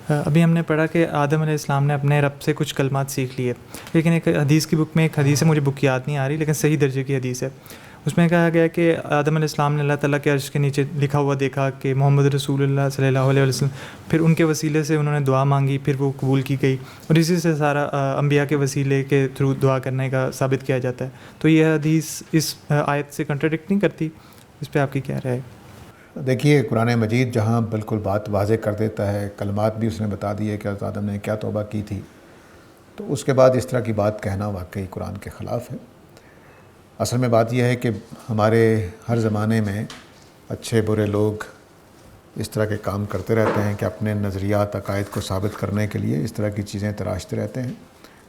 ابھی ہم نے پڑھا کہ آدم علیہ السلام نے اپنے رب سے کچھ کلمات سیکھ لیے، لیکن ایک حدیث کی بک میں ایک حدیث ہے، مجھے بک یاد نہیں آ رہی، لیکن صحیح درجے کی حدیث ہے. اس میں کہا گیا کہ آدم علیہ السلام نے اللہ تعالیٰ کے عرش کے نیچے لکھا ہوا دیکھا کہ محمد رسول اللہ صلی اللہ علیہ وسلم، پھر ان کے وسیلے سے انہوں نے دعا مانگی، پھر وہ قبول کی گئی، اور اسی سے سارا انبیاء کے وسیلے کے تھرو دعا کرنے کا ثابت کیا جاتا ہے. تو یہ حدیث اس آیت سے کنٹراڈکٹ نہیں کرتی؟ اس پہ آپ کی کیا رائے ہے؟ دیکھیے قرآن مجید جہاں بالکل بات واضح کر دیتا ہے، کلمات بھی اس نے بتا دی ہے کہ حضرت آدم نے کیا توبہ کی تھی، تو اس کے بعد اس طرح کی بات کہنا واقعی قرآن کے خلاف ہے. اصل میں بات یہ ہے کہ ہمارے ہر زمانے میں اچھے برے لوگ اس طرح کے کام کرتے رہتے ہیں کہ اپنے نظریات عقائد کو ثابت کرنے کے لیے اس طرح کی چیزیں تراشتے رہتے ہیں.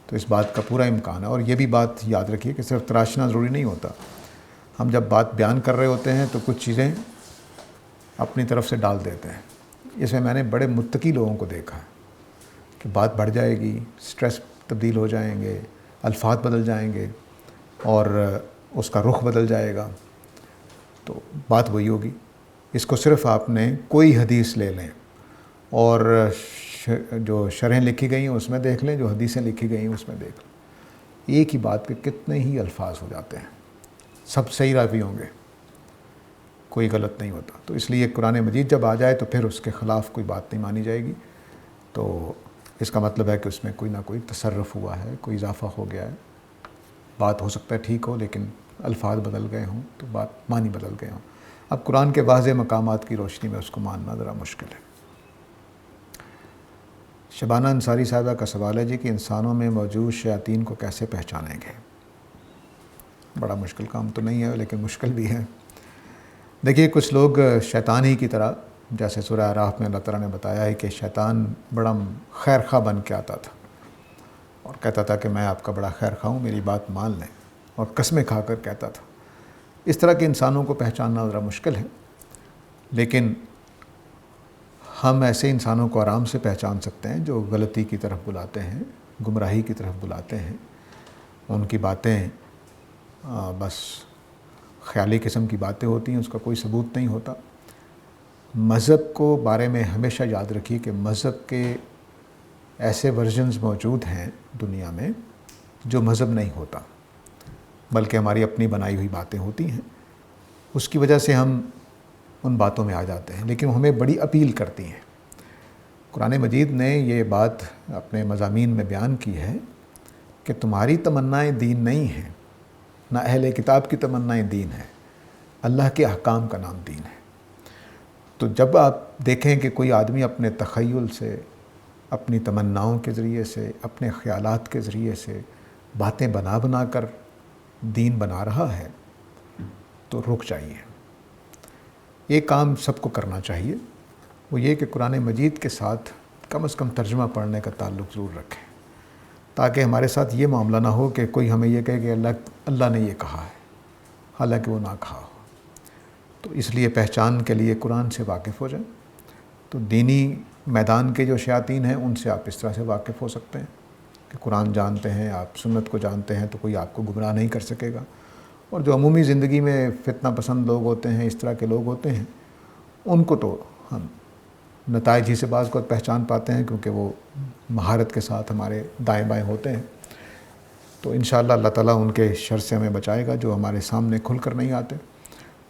تو اس بات کا پورا امکان ہے. اور یہ بھی بات یاد رکھیے کہ صرف تراشنا ضروری نہیں ہوتا. ہم جب بات بیان کر رہے ہوتے ہیں تو کچھ چیزیں اپنی طرف سے ڈال دیتے ہیں. اس میں نے بڑے متقی لوگوں کو دیکھا ہے کہ بات بڑھ جائے گی، سٹریس تبدیل ہو جائیں گے، الفاظ بدل جائیں گے اور اس کا رخ بدل جائے گا، تو بات وہی ہوگی. اس کو صرف آپ نے کوئی حدیث لے لیں اور جو شرحیں لکھی گئی ہیں اس میں دیکھ لیں، جو حدیثیں لکھی گئی ہیں اس میں دیکھ لیں، ایک ہی بات کے کتنے ہی الفاظ ہو جاتے ہیں، سب صحیح راوی ہوں گے، کوئی غلط نہیں ہوتا. تو اس لیے قرآن مجید جب آ جائے تو پھر اس کے خلاف کوئی بات نہیں مانی جائے گی. تو اس کا مطلب ہے کہ اس میں کوئی نہ کوئی تصرف ہوا ہے، کوئی اضافہ ہو گیا ہے. بات ہو سکتا ہے ٹھیک ہو لیکن الفاظ بدل گئے ہوں تو بات معنی بدل گئے ہوں. اب قرآن کے واضح مقامات کی روشنی میں اس کو ماننا ذرا مشکل ہے. شبانہ انصاری صاحبہ کا سوال ہے جی کہ انسانوں میں موجود شیاطین کو کیسے پہچانیں گے؟ بڑا مشکل کام تو نہیں ہے لیکن مشکل بھی ہے. دیکھیے کچھ لوگ شیطان ہی کی طرح، جیسے سورہ اعراف میں اللہ تعالیٰ نے بتایا ہے کہ شیطان بڑا خیر خواہ بن کے آتا تھا اور کہتا تھا کہ میں آپ کا بڑا خیر خواہ ہوں، میری بات مان لیں، اور قسمیں کھا کر کہتا تھا. اس طرح کے انسانوں کو پہچاننا ذرا مشکل ہے، لیکن ہم ایسے انسانوں کو آرام سے پہچان سکتے ہیں جو غلطی کی طرف بلاتے ہیں، گمراہی کی طرف بلاتے ہیں. ان کی باتیں بس خیالی قسم کی باتیں ہوتی ہیں، اس کا کوئی ثبوت نہیں ہوتا. مذہب کو بارے میں ہمیشہ یاد رکھیے کہ مذہب کے ایسے ورژنز موجود ہیں دنیا میں جو مذہب نہیں ہوتا بلکہ ہماری اپنی بنائی ہوئی باتیں ہوتی ہیں. اس کی وجہ سے ہم ان باتوں میں آ جاتے ہیں، لیکن ہمیں بڑی اپیل کرتی ہیں. قرآن مجید نے یہ بات اپنے مضامین میں بیان کی ہے کہ تمہاری تمنائیں دین نہیں ہیں، نہ اہل کتاب کی تمنائیں دین ہیں، اللہ کے احکام کا نام دین ہے. تو جب آپ دیکھیں کہ کوئی آدمی اپنے تخیل سے، اپنی تمناؤں کے ذریعے سے، اپنے خیالات کے ذریعے سے باتیں بنا بنا کر دین بنا رہا ہے تو رک جائیے. ایک کام سب کو کرنا چاہیے، وہ یہ کہ قرآن مجید کے ساتھ کم از کم ترجمہ پڑھنے کا تعلق ضرور رکھیں، تاکہ ہمارے ساتھ یہ معاملہ نہ ہو کہ کوئی ہمیں یہ کہے کہ اللہ نے یہ کہا ہے حالانکہ وہ نہ کہا ہو. تو اس لیے پہچان کے لیے قرآن سے واقف ہو جائیں. تو دینی میدان کے جو شیاطین ہیں ان سے آپ اس طرح سے واقف ہو سکتے ہیں کہ قرآن جانتے ہیں، آپ سنت کو جانتے ہیں، تو کوئی آپ کو گمراہ نہیں کر سکے گا. اور جو عمومی زندگی میں فتنہ پسند لوگ ہوتے ہیں، اس طرح کے لوگ ہوتے ہیں، ان کو تو ہم نتائج ہی سے بعض کو پہچان پاتے ہیں کیونکہ وہ مہارت کے ساتھ ہمارے دائیں بائیں ہوتے ہیں. تو انشاءاللہ اللہ تعالیٰ ان کے شر سے ہمیں بچائے گا جو ہمارے سامنے کھل کر نہیں آتے.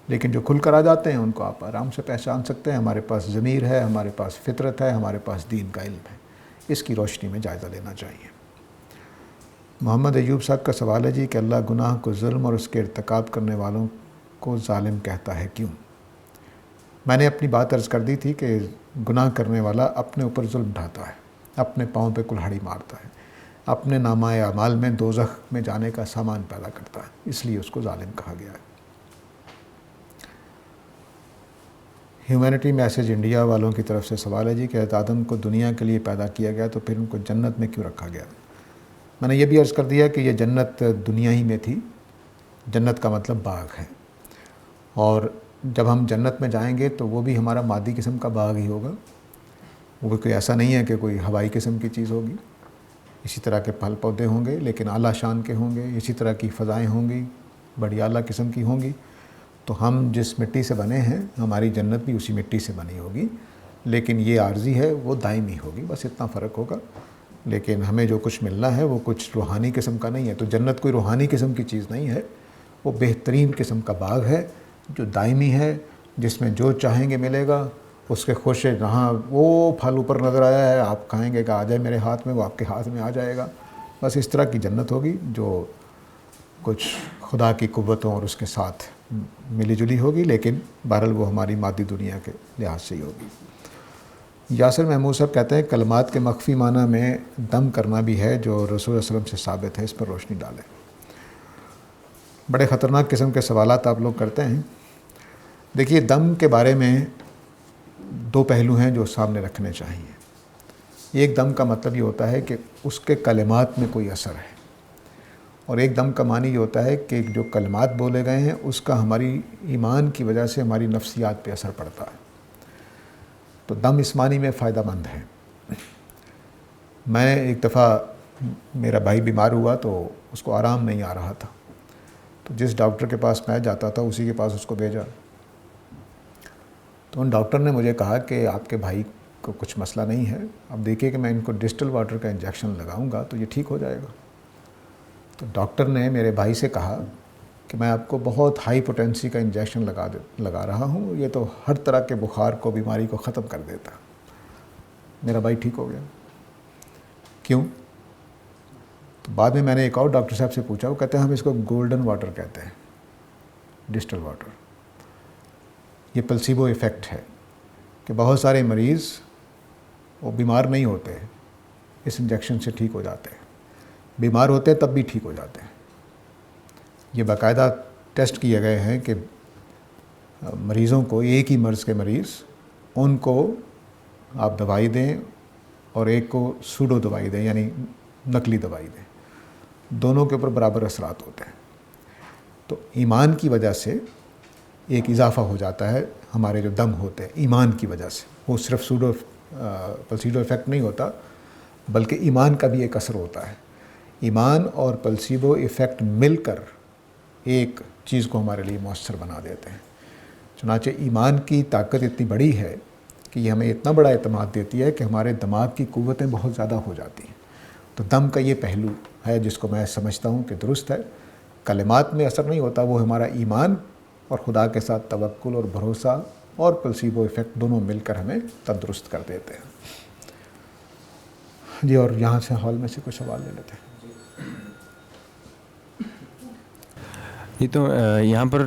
لیکن جو کھل کر آ جاتے ہیں ان کو آپ آرام سے پہچان سکتے ہیں. ہمارے پاس ضمیر ہے، ہمارے پاس فطرت ہے، ہمارے پاس دین کا علم ہے. اس کی روشنی میں جائزہ لینا چاہیے. محمد ایوب صاحب کا سوال ہے جی کہ اللہ گناہ کو ظلم اور اس کے ارتکاب کرنے والوں کو ظالم کہتا ہے کیوں؟ میں نے اپنی بات عرض کر دی تھی کہ گناہ کرنے والا اپنے اوپر ظلم ڈھاتا ہے، اپنے پاؤں پہ کلہاڑی مارتا ہے، اپنے نامہ اعمال میں دوزخ میں جانے کا سامان پیدا کرتا ہے، اس لیے اس کو ظالم کہا گیا ہے. ہیومینٹی میسیج انڈیا والوں کی طرف سے سوال ہے جی کہ حضرت آدم کو دنیا کے لیے پیدا کیا گیا تو پھر ان کو جنت میں کیوں رکھا گیا؟ میں نے یہ بھی عرض کر دیا کہ یہ جنت دنیا ہی میں تھی. جنت کا مطلب باغ ہے، اور جب ہم جنت میں جائیں گے تو وہ بھی ہمارا مادی قسم کا باغ ہی ہوگا. وہ کوئی ایسا نہیں ہے کہ کوئی ہوائی قسم کی چیز ہوگی. اسی طرح کے پھل پودے ہوں گے لیکن اعلیٰ شان کے ہوں گے، اسی طرح کی فضائیں ہوں گی، بڑی اعلیٰ قسم کی ہوں گی. تو ہم جس مٹی سے بنے ہیں ہماری جنت بھی اسی مٹی سے بنی ہوگی، لیکن یہ عارضی ہے، وہ دائمی ہوگی، بس اتنا فرق ہوگا. لیکن ہمیں جو کچھ ملنا ہے وہ کچھ روحانی قسم کا نہیں ہے. تو جنت کوئی روحانی قسم کی چیز نہیں ہے، وہ بہترین قسم کا باغ ہے جو دائمی ہے، جس میں جو چاہیں گے ملے گا. اس کے خوش جہاں وہ پھل اوپر نظر آیا ہے، آپ کھائیں گے کہ آ جائے میرے ہاتھ میں، وہ آپ کے ہاتھ میں آ جائے گا. بس اس طرح کی جنت ہوگی جو کچھ خدا کی قوتوں اور اس کے ساتھ ملی جلی ہوگی، لیکن بہرحال وہ ہماری مادی دنیا کے لحاظ سے ہی ہوگی. یاسر محمود صاحب کہتے ہیں کلمات کے مخفی معنی میں دم کرنا بھی ہے جو رسول صلی اللہ علیہ وسلم سے ثابت ہے، اس پر روشنی ڈالیں. بڑے خطرناک قسم کے سوالات آپ لوگ کرتے ہیں. دیکھیے، دم کے بارے میں دو پہلو ہیں جو سامنے رکھنے چاہیے. ایک دم کا مطلب یہ ہوتا ہے کہ اس کے کلمات میں کوئی اثر ہے، اور ایک دم کا معنی یہ ہوتا ہے کہ جو کلمات بولے گئے ہیں اس کا ہماری ایمان کی وجہ سے ہماری نفسیات پہ اثر پڑتا ہے. تو دم اس معنی میں فائدہ مند ہے. میں ایک دفعہ میرا بھائی بیمار ہوا تو اس کو آرام نہیں آ رہا تھا، تو جس ڈاکٹر کے پاس میں جاتا تھا اسی کے پاس اس کو بھیجا. تو ان ڈاکٹر نے مجھے کہا کہ آپ کے بھائی کو کچھ مسئلہ نہیں ہے، اب دیکھیے کہ میں ان کو ڈسٹل واٹر کا انجیکشن لگاؤں گا تو یہ ٹھیک ہو جائے گا. تو ڈاکٹر نے میرے بھائی سے کہا کہ میں آپ کو بہت ہائی پوٹینسی کا انجیکشن لگا رہا ہوں، یہ تو ہر طرح کے بخار کو، بیماری کو ختم کر دیتا. میرا بھائی ٹھیک ہو گیا. کیوں؟ تو بعد میں نے ایک اور ڈاکٹر صاحب سے پوچھا، وہ کہتے ہیں ہم اس کو گولڈن واٹر کہتے ہیں، ڈسٹل واٹر. یہ پلسیبو ایفیکٹ ہے کہ بہت سارے مریض وہ بیمار نہیں ہوتے، اس انجیکشن سے ٹھیک ہو جاتے ہیں. بیمار ہوتے تب بھی ٹھیک ہو جاتے ہیں. یہ باقاعدہ ٹیسٹ کیے گئے ہیں کہ مریضوں کو، ایک ہی مرض کے مریض، ان کو آپ دوائی دیں اور ایک کو سوڈو دوائی دیں، یعنی نقلی دوائی دیں، دونوں کے اوپر برابر اثرات ہوتے ہیں. تو ایمان کی وجہ سے ایک اضافہ ہو جاتا ہے ہمارے جو دم ہوتے ہیں ایمان کی وجہ سے. وہ صرف پلسیبو ایفیکٹ نہیں ہوتا، بلکہ ایمان کا بھی ایک اثر ہوتا ہے. ایمان اور پلسیبو ایفیکٹ مل کر ایک چیز کو ہمارے لیے مؤثر بنا دیتے ہیں. چنانچہ ایمان کی طاقت اتنی بڑی ہے کہ یہ ہمیں اتنا بڑا اعتماد دیتی ہے کہ ہمارے دماغ کی قوتیں بہت زیادہ ہو جاتی ہیں. تو دم کا یہ پہلو ہے جس کو میں سمجھتا ہوں کہ درست ہے. کلمات میں اثر نہیں ہوتا، وہ ہمارا ایمان اور خدا کے ساتھ توکل اور بھروسہ اور پلسیبو ایفیکٹ دونوں مل کر ہمیں تندرست کر دیتے ہیں. جی، اور یہاں سے ہال میں سے کوئی سوال لے لیتے ہیں. جی، تو یہاں پر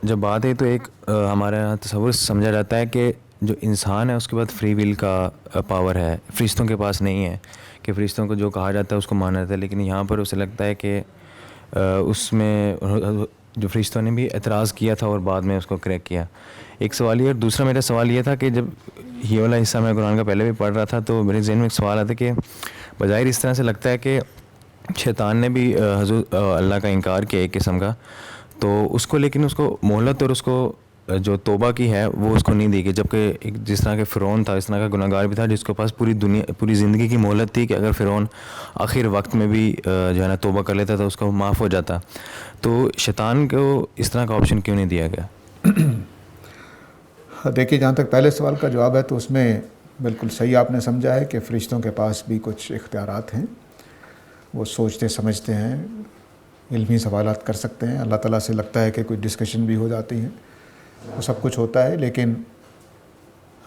جب بات ہے تو ایک ہمارے یہاں تصور سمجھا جاتا ہے کہ جو انسان ہے اس کے بعد فری ول کا پاور ہے، فرشتوں کے پاس نہیں ہے کہ فرشتوں کو جو کہا جاتا ہے اس کو مانا جاتا ہے. لیکن یہاں پر اسے لگتا ہے کہ اس میں جو فرشتوں نے بھی اعتراض کیا تھا اور بعد میں اس کو کریکٹ کیا. ایک سوال یہ، اور دوسرا میرا سوال یہ تھا کہ جب یہ والا حصہ میں قرآن کا پہلے بھی پڑھ رہا تھا تو میرے ذہن میں ایک سوال آتا ہے کہ بظاہر اس طرح سے لگتا ہے کہ شیطان نے بھی حضور اللہ کا انکار کیا ایک قسم کا، تو اس کو، لیکن اس کو مہلت اور اس کو جو توبہ کی ہے وہ اس کو نہیں دی گئی. جبکہ ایک جس طرح کے فرعون تھا، اس طرح کا گناہ گار بھی تھا جس کے پاس پوری زندگی کی مہلت تھی کہ اگر فرعون آخر وقت میں بھی جو ہے نا توبہ کر لیتا تو اس کو معاف ہو جاتا. تو شیطان کو اس طرح کا آپشن کیوں نہیں دیا گیا؟ دیکھیے، جہاں تک پہلے سوال کا جواب ہے تو اس میں بالکل صحیح آپ نے سمجھا ہے کہ فرشتوں کے پاس بھی کچھ اختیارات ہیں. وہ سوچتے سمجھتے ہیں، علمی سوالات کر سکتے ہیں. اللہ تعالیٰ سے لگتا ہے کہ کوئی ڈسکشن بھی ہو جاتی ہیں، وہ سب کچھ ہوتا ہے. لیکن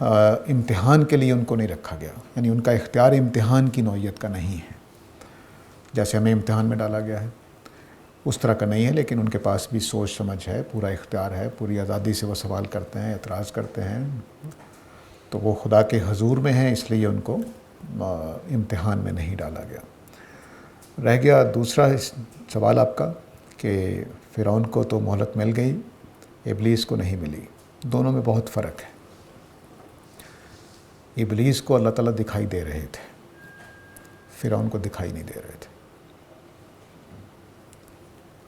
امتحان کے لیے ان کو نہیں رکھا گیا، یعنی ان کا اختیار امتحان کی نوعیت کا نہیں ہے. جیسے ہمیں امتحان میں ڈالا گیا ہے اس طرح کا نہیں ہے. لیکن ان کے پاس بھی سوچ سمجھ ہے، پورا اختیار ہے، پوری آزادی سے وہ سوال کرتے ہیں، اعتراض کرتے ہیں. تو وہ خدا کے حضور میں ہیں، اس لیے ان کو امتحان میں نہیں ڈالا گیا. رہ گیا دوسرا سوال آپ کا کہ فرعون کو تو مہلت مل گئی، ابلیس کو نہیں ملی. دونوں میں بہت فرق ہے. ابلیس کو اللہ تعالیٰ دکھائی دے رہے تھے، فرعون کو دکھائی نہیں دے رہے تھے.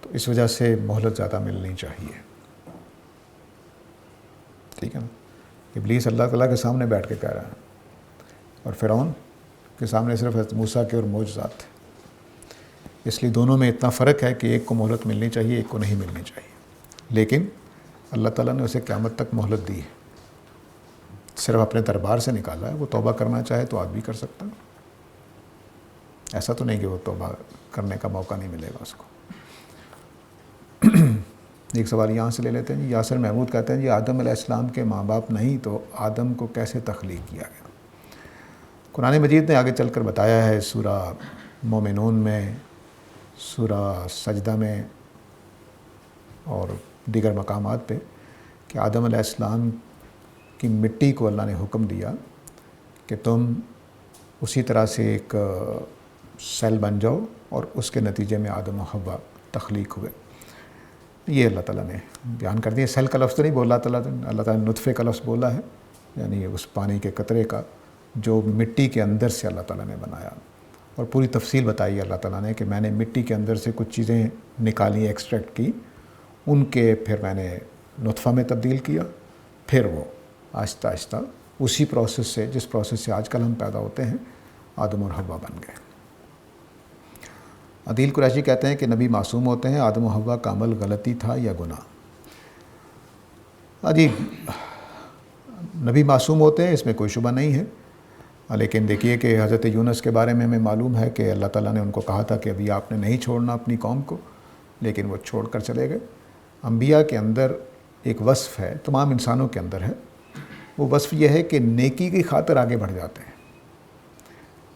تو اس وجہ سے مہلت زیادہ ملنی چاہیے. ٹھیک ہے نا؟ ابلیس اللہ تعالیٰ کے سامنے بیٹھ کے کہہ رہا ہے اور فرعون کے سامنے صرف حضرت موسیٰ کے اور معجزات تھے. اس لیے دونوں میں اتنا فرق ہے کہ ایک کو مہلت ملنی چاہیے، ایک کو نہیں ملنی چاہیے. لیکن اللہ تعالیٰ نے اسے قیامت تک مہلت دی ہے. صرف اپنے دربار سے نکالا ہے. وہ توبہ کرنا چاہے تو آج بھی کر سکتا ہے. ایسا تو نہیں کہ وہ توبہ کرنے کا موقع نہیں ملے گا اس کو. ایک سوال یہاں سے لے لیتے ہیں. یاسر محمود کہتے ہیں جی آدم علیہ السلام کے ماں باپ نہیں تو آدم کو کیسے تخلیق کیا گیا؟ قرآن مجید نے آگے چل کر بتایا ہے سورہ مومنون میں، سورہ سجدہ میں اور دیگر مقامات پہ کہ آدم علیہ السلام کی مٹی کو اللہ نے حکم دیا کہ تم اسی طرح سے ایک سیل بن جاؤ، اور اس کے نتیجے میں آدم و حوا تخلیق ہوئے. یہ اللہ تعالیٰ نے بیان کر دیا. سیل کا لفظ تو نہیں بولا اللہ تعالیٰ نے نطفے کا لفظ بولا ہے، یعنی اس پانی کے قطرے کا جو مٹی کے اندر سے اللہ تعالیٰ نے بنایا. اور پوری تفصیل بتائی اللہ تعالیٰ نے کہ میں نے مٹی کے اندر سے کچھ چیزیں نکالی، ایکسٹریکٹ کی، ان کے پھر میں نے نطفہ میں تبدیل کیا، پھر وہ آہستہ آہستہ اسی پروسیس سے، جس پروسیس سے آج کل ہم پیدا ہوتے ہیں، آدم اور حوا بن گئے. عدیل قریشی کہتے ہیں کہ نبی معصوم ہوتے ہیں، آدم و حوا کا عمل غلطی تھا یا گناہ؟ جی نبی معصوم ہوتے ہیں، اس میں کوئی شبہ نہیں ہے. لیکن دیکھیے کہ حضرت یونس کے بارے میں ہمیں معلوم ہے کہ اللہ تعالیٰ نے ان کو کہا تھا کہ ابھی آپ نے نہیں چھوڑنا اپنی قوم کو، لیکن وہ چھوڑ کر چلے گئے. انبیاء کے اندر ایک وصف ہے، تمام انسانوں کے اندر ہے، وہ وصف یہ ہے کہ نیکی کی خاطر آگے بڑھ جاتے ہیں.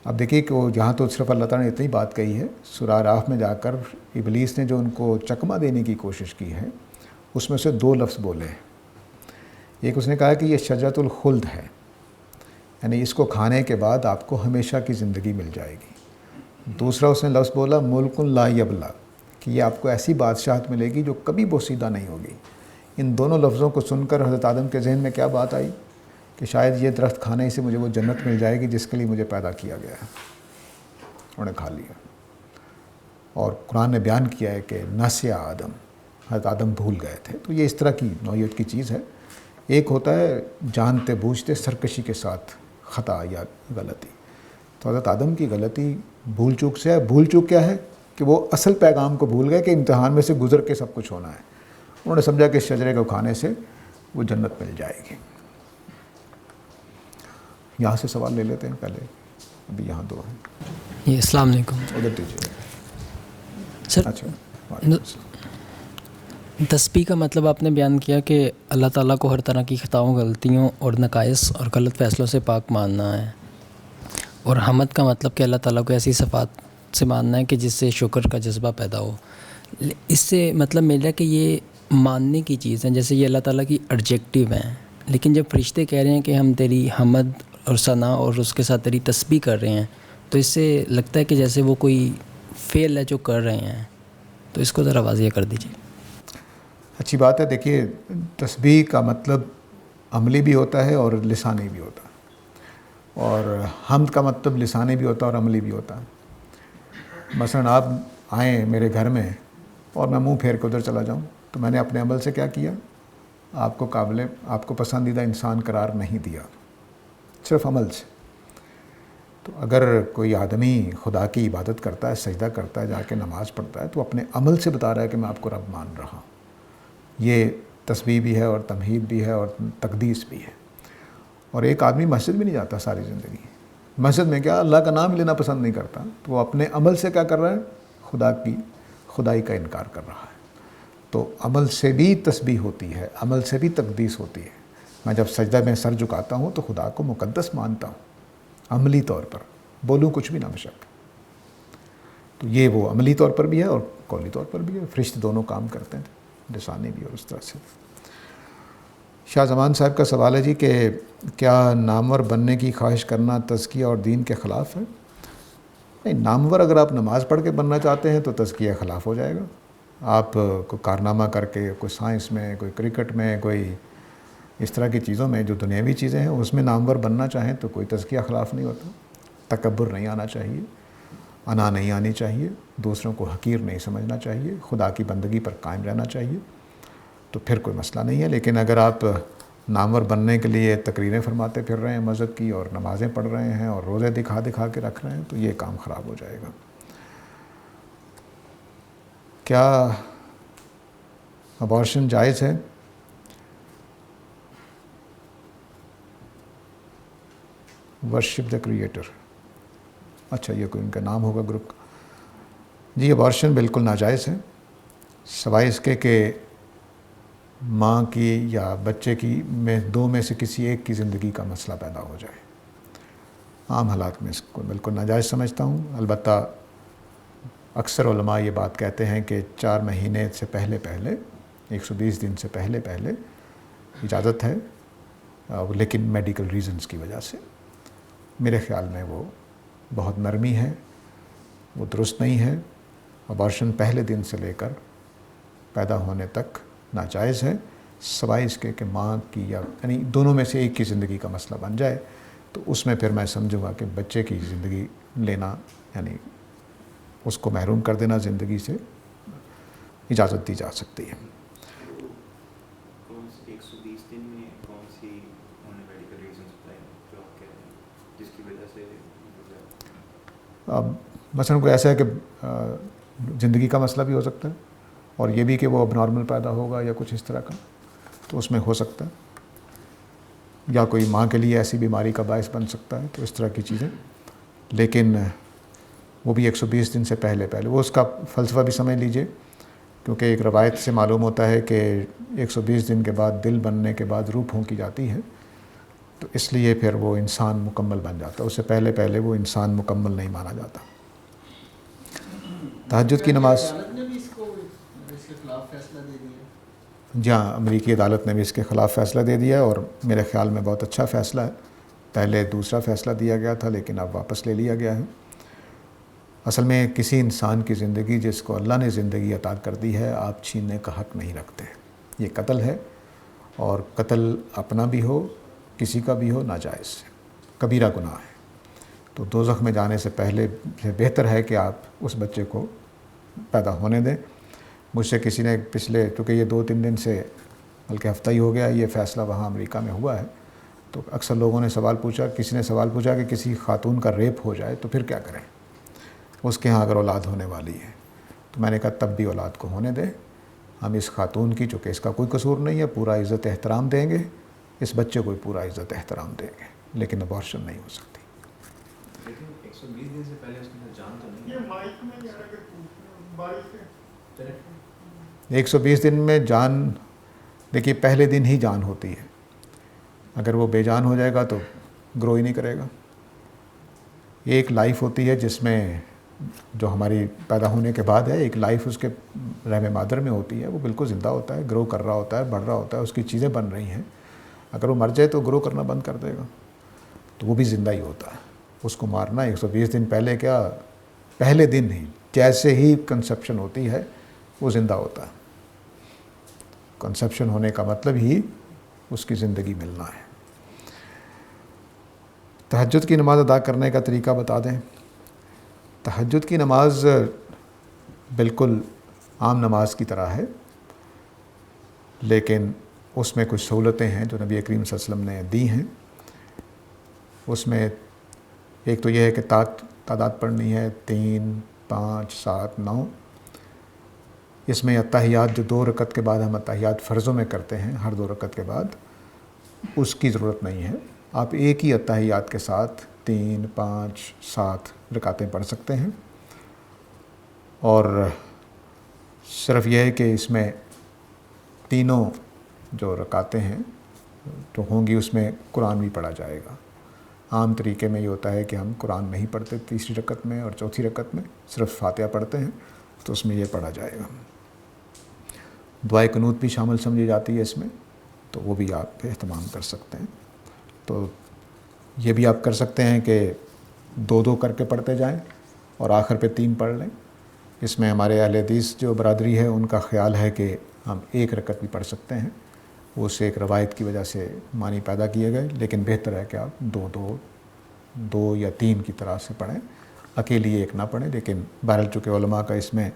اب دیکھیے کہ وہ جہاں تو صرف اللہ تعالیٰ نے اتنی بات کہی ہے، سورہ اعراف میں جا کر ابلیس نے جو ان کو چکمہ دینے کی کوشش کی ہے، اس میں سے 2 لفظ بولے ہیں. ایک اس نے کہا کہ یہ شجرۃ الخلد ہے، یعنی اس کو کھانے کے بعد آپ کو ہمیشہ کی زندگی مل جائے گی. دوسرا اس نے لفظ بولا ملک لا یبلا، کہ یہ آپ کو ایسی بادشاہت ملے گی جو کبھی بوسیدہ نہیں ہوگی. ان دونوں لفظوں کو سن کر حضرت آدم کے ذہن میں کیا بات آئی کہ شاید یہ درخت کھانے سے مجھے وہ جنت مل جائے گی جس کے لیے مجھے پیدا کیا گیا ہے. انہوں نے کھا لیا، اور قرآن نے بیان کیا ہے کہ نسیا آدم، حضرت آدم بھول گئے تھے. تو یہ اس طرح کی نوعیت کی چیز ہے. ایک ہوتا ہے جانتے بوجھتے سرکشی کے ساتھ خطا یا غلطی. تو حضرت آدم کی غلطی بھول چوک سے ہے. بھول چوک کیا ہے کہ وہ اصل پیغام کو بھول گئے کہ امتحان میں سے گزر کے سب کچھ ہونا ہے. انہوں نے سمجھا کہ اس شجرے کو کھانے سے وہ جنت مل جائے گی. یہاں سے سوال لے لیتے ہیں پہلے، ابھی یہاں 2 ہیں. جی السلام علیکم. ادھر دیجیے سر. اچھا تسبیح کا مطلب آپ نے بیان کیا کہ اللہ تعالیٰ کو ہر طرح کی خطاؤں، غلطیوں اور نقائص اور غلط فیصلوں سے پاک ماننا ہے، اور حمد کا مطلب کہ اللہ تعالیٰ کو ایسی صفات سے ماننا ہے کہ جس سے شکر کا جذبہ پیدا ہو. اس سے مطلب میرا کہ یہ ماننے کی چیز ہیں، جیسے یہ اللہ تعالیٰ کی ایڈجیکٹیو ہیں. لیکن جب فرشتے کہہ رہے ہیں کہ ہم تیری حمد اور ثنا اور اس کے ساتھ تیری تسبیح کر رہے ہیں، تو اس سے لگتا ہے کہ جیسے وہ کوئی فعل ہے جو کر رہے ہیں. تو اس کو ذرا واضح کر دیجیے. اچھی بات ہے. دیکھیے تسبیح کا مطلب عملی بھی ہوتا ہے اور لسانی بھی ہوتا ہے، اور حمد کا مطلب لسانی بھی ہوتا ہے اور عملی بھی ہوتا ہے. مثلا آپ آئیں میرے گھر میں اور میں منہ پھیر کے ادھر چلا جاؤں، تو میں نے اپنے عمل سے کیا کیا؟ آپ کو پسندیدہ انسان قرار نہیں دیا، صرف عمل سے. تو اگر کوئی آدمی خدا کی عبادت کرتا ہے، سجدہ کرتا ہے، جا کے نماز پڑھتا ہے، تو اپنے عمل سے بتا رہا ہے کہ میں آپ کو رب مان رہا ہوں. یہ تسبیح بھی ہے اور تمہید بھی ہے اور تقدیس بھی ہے. اور ایک آدمی مسجد بھی نہیں جاتا ساری زندگی، مسجد میں کیا اللہ کا نام لینا پسند نہیں کرتا، تو وہ اپنے عمل سے کیا کر رہا ہے؟ خدائی کا انکار کر رہا ہے. تو عمل سے بھی تسبیح ہوتی ہے، عمل سے بھی تقدیس ہوتی ہے. میں جب سجدہ میں سر جھکاتا ہوں تو خدا کو مقدس مانتا ہوں عملی طور پر، بولوں کچھ بھی نہ بشک. تو یہ وہ عملی طور پر بھی ہے اور قولی طور پر بھی ہے. فرشتے دونوں کام کرتے ہیں، لسانی بھی اور اس طرح سے. شاہ زمان صاحب کا سوال ہے جی کہ کیا نامور بننے کی خواہش کرنا تزکیہ اور دین کے خلاف ہے؟ نہیں، نامور اگر آپ نماز پڑھ کے بننا چاہتے ہیں تو تزکیہ خلاف ہو جائے گا. آپ کوئی کارنامہ کر کے، کوئی سائنس میں، کوئی کرکٹ میں، کوئی اس طرح کی چیزوں میں جو دنیاوی چیزیں ہیں اس میں نامور بننا چاہیں تو کوئی تزکیہ خلاف نہیں ہوتا. تکبر نہیں آنا چاہیے، انا نہیں آنی چاہیے، دوسروں کو حقیر نہیں سمجھنا چاہیے، خدا کی بندگی پر قائم رہنا چاہیے، تو پھر کوئی مسئلہ نہیں ہے. لیکن اگر آپ نامور بننے کے لیے تقریریں فرماتے پھر رہے ہیں مذہب کی، اور نمازیں پڑھ رہے ہیں اور روزے دکھا کے رکھ رہے ہیں، تو یہ کام خراب ہو جائے گا. کیا ابارشن جائز ہے؟ Worship the creator. اچھا یہ کوئی ان کا نام ہوگا گروپ کا. جی ابارشن بالکل ناجائز ہے سوائے اس کے کہ ماں کی یا بچے کی دو میں سے کسی ایک کی زندگی کا مسئلہ پیدا ہو جائے. عام حالات میں اس کو بالکل ناجائز سمجھتا ہوں. البتہ اکثر علماء یہ بات کہتے ہیں کہ 4 مہینے سے پہلے 120 دن سے پہلے اجازت ہے, لیکن میڈیکل ریزنز کی وجہ سے. میرے خیال میں وہ بہت نرمی ہے, وہ درست نہیں ہے. ابارشن پہلے دن سے لے کر پیدا ہونے تک ناجائز ہے سوائے اس کے کہ ماں کی یعنی دونوں میں سے ایک کی زندگی کا مسئلہ بن جائے, تو اس میں پھر میں سمجھوں گا کہ بچے کی زندگی لینا یعنی اس کو محروم کر دینا زندگی سے اجازت دی جا سکتی ہے. 120 دن میں کون سی میڈیکل ریزنز بتائیں جو آپ کہہ رہے ہیں جس کی وجہ سے مثلا کوئی ایسا ہے کہ زندگی کا مسئلہ بھی ہو سکتا ہے اور یہ بھی کہ وہ اب نارمل پیدا ہوگا یا کچھ اس طرح کا, تو اس میں ہو سکتا ہے. یا کوئی ماں کے لیے ایسی بیماری کا باعث بن سکتا ہے, تو اس طرح کی چیزیں. لیکن وہ بھی 120 دن سے پہلے وہ اس کا فلسفہ بھی سمجھ لیجئے, کیونکہ ایک روایت سے معلوم ہوتا ہے کہ 120 دن کے بعد دل بننے کے بعد روح پھونکی جاتی ہے, تو اس لیے پھر وہ انسان مکمل بن جاتا ہے. اس سے پہلے وہ انسان مکمل نہیں مانا جاتا. تہجد کی نماز, جہاں امریکی عدالت نے بھی اس کے خلاف فیصلہ دے دیا, اور میرے خیال میں بہت اچھا فیصلہ ہے. پہلے دوسرا فیصلہ دیا گیا تھا لیکن اب واپس لے لیا گیا ہے. اصل میں کسی انسان کی زندگی جس کو اللہ نے زندگی عطا کر دی ہے آپ چھیننے کا حق نہیں رکھتے. یہ قتل ہے, اور قتل اپنا بھی ہو کسی کا بھی ہو ناجائز ہے, کبیرہ گناہ ہے. تو دوزخ میں جانے سے پہلے بہتر ہے کہ آپ اس بچے کو پیدا ہونے دیں. مجھ سے کسی نے پچھلے چونکہ یہ 2-3 دن سے بلکہ ہفتہ ہی ہو گیا یہ فیصلہ وہاں امریکہ میں ہوا ہے, تو اکثر لوگوں نے سوال پوچھا, کسی نے سوال پوچھا کہ کسی خاتون کا ریپ ہو جائے تو پھر کیا کریں, اس کے ہاں اگر اولاد ہونے والی ہے. تو میں نے کہا تب بھی اولاد کو ہونے دیں. ہم اس خاتون کی چونکہ اس کا کوئی قصور نہیں ہے پورا عزت احترام دیں گے, اس بچے کو پورا عزت احترام دیں گے, لیکن ابارشن نہیں ہو سکتی. لیکن 120 دن سے پہلے اس کی جان تو نہیں ہے. 120 دن میں جان, دیکھیے پہلے دن ہی جان ہوتی ہے. اگر وہ بے جان ہو جائے گا تو گرو ہی نہیں کرے گا. ایک لائف ہوتی ہے جس میں جو ہماری پیدا ہونے کے بعد ہے, ایک لائف اس کے رحم مادر میں ہوتی ہے, وہ بالکل زندہ ہوتا ہے, گرو کر رہا ہوتا ہے, بڑھ رہا ہوتا ہے, اس کی چیزیں بن رہی ہیں. اگر وہ مر جائے تو گرو کرنا بند کر دے گا, تو وہ بھی زندہ ہی ہوتا ہے. اس کو مارنا 120 دن پہلے کیا, پہلے دن ہی جیسے ہی کنسیپشن ہوتی ہے وہ زندہ ہوتا ہے. کنسیپشن ہونے کا مطلب ہی اس کی زندگی ملنا ہے. تہجد کی نماز ادا کرنے کا طریقہ بتا دیں. تہجد کی نماز بالکل عام نماز کی طرح ہے, لیکن اس میں کچھ سہولتیں ہیں جو نبی کریم صلی اللہ علیہ وسلم نے دی ہیں. اس میں ایک تو یہ ہے کہ تعداد پڑھنی ہے 3, 5, 7, 9. اس میں اتحیات جو 2 رکعت کے بعد ہم اتحیات فرضوں میں کرتے ہیں ہر 2 رکعت کے بعد, اس کی ضرورت نہیں ہے. آپ ایک ہی اتحیات کے ساتھ 3, 5, 7 رکعتیں پڑھ سکتے ہیں. اور صرف یہ ہے کہ اس میں تینوں جو رکعتیں ہیں جو ہوں گی اس میں قرآن بھی پڑھا جائے گا. عام طریقے میں یہ ہوتا ہے کہ ہم قرآن نہیں پڑھتے تیسری رکعت میں اور چوتھی رکعت میں, صرف فاتحہ پڑھتے ہیں, تو اس میں یہ پڑھا جائے گا. دعائے قنوت بھی شامل سمجھی جاتی ہے اس میں, تو وہ بھی آپ اہتمام کر سکتے ہیں. تو یہ بھی آپ کر سکتے ہیں کہ 2 کر کے پڑھتے جائیں اور آخر پہ 3 پڑھ لیں. اس میں ہمارے اہل حدیث جو برادری ہے ان کا خیال ہے کہ ہم 1 رکعت بھی پڑھ سکتے ہیں. وہ سے ایک روایت کی وجہ سے معنی پیدا کیے گئے, لیکن بہتر ہے کہ آپ 2 یا 3 کی طرح سے پڑھیں, اکیلی 1 نہ پڑھیں. لیکن بہرحال چونکہ علماء کا اس میں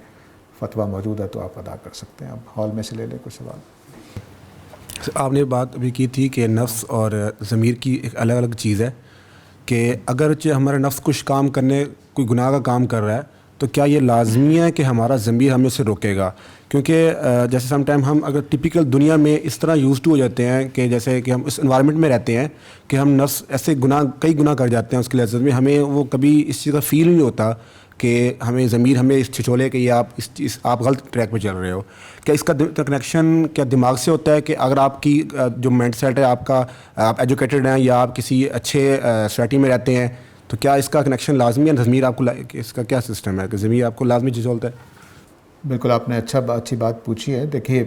فتویٰ موجود ہے تو آپ ادا کر سکتے ہیں. اب ہال میں سے لے لیں کوئی سوال. آپ نے بات ابھی کی تھی کہ نفس اور ضمیر کی ایک الگ الگ چیز ہے, کہ اگرچہ ہمارا نفس کچھ کام کرنے کوئی گناہ کا کام کر رہا ہے تو کیا یہ لازمی ہے کہ ہمارا ضمیر ہمیں اسے روکے گا؟ کیونکہ جیسے سم ٹائم ہم اگر ٹپیکل دنیا میں اس طرح یوز ٹو ہو جاتے ہیں کہ جیسے کہ ہم اس انوائرمنٹ میں رہتے ہیں کہ ہم نفس ایسے کئی گناہ کر جاتے ہیں اس کی لذت میں، ہمیں وہ کبھی اس چیز کا فیل نہیں ہوتا کہ ہمیں ضمیر ہمیں چھچولے کہ یہ آپ غلط ٹریک پہ چل رہے ہو. کیا اس کا کنیکشن کیا دماغ سے ہوتا ہے کہ اگر آپ کی جو مائنڈ سیٹ ہے آپ ایجوکیٹڈ ہیں یا آپ کسی اچھے سوسائٹی میں رہتے ہیں، تو کیا اس کا کنیکشن لازمی ہے؟ ضمیر آپ کو اس کا کیا سسٹم ہے کہ ضمیر آپ کو لازمی چھچولتا ہے؟ بالکل آپ نے اچھی بات پوچھی ہے. دیکھیے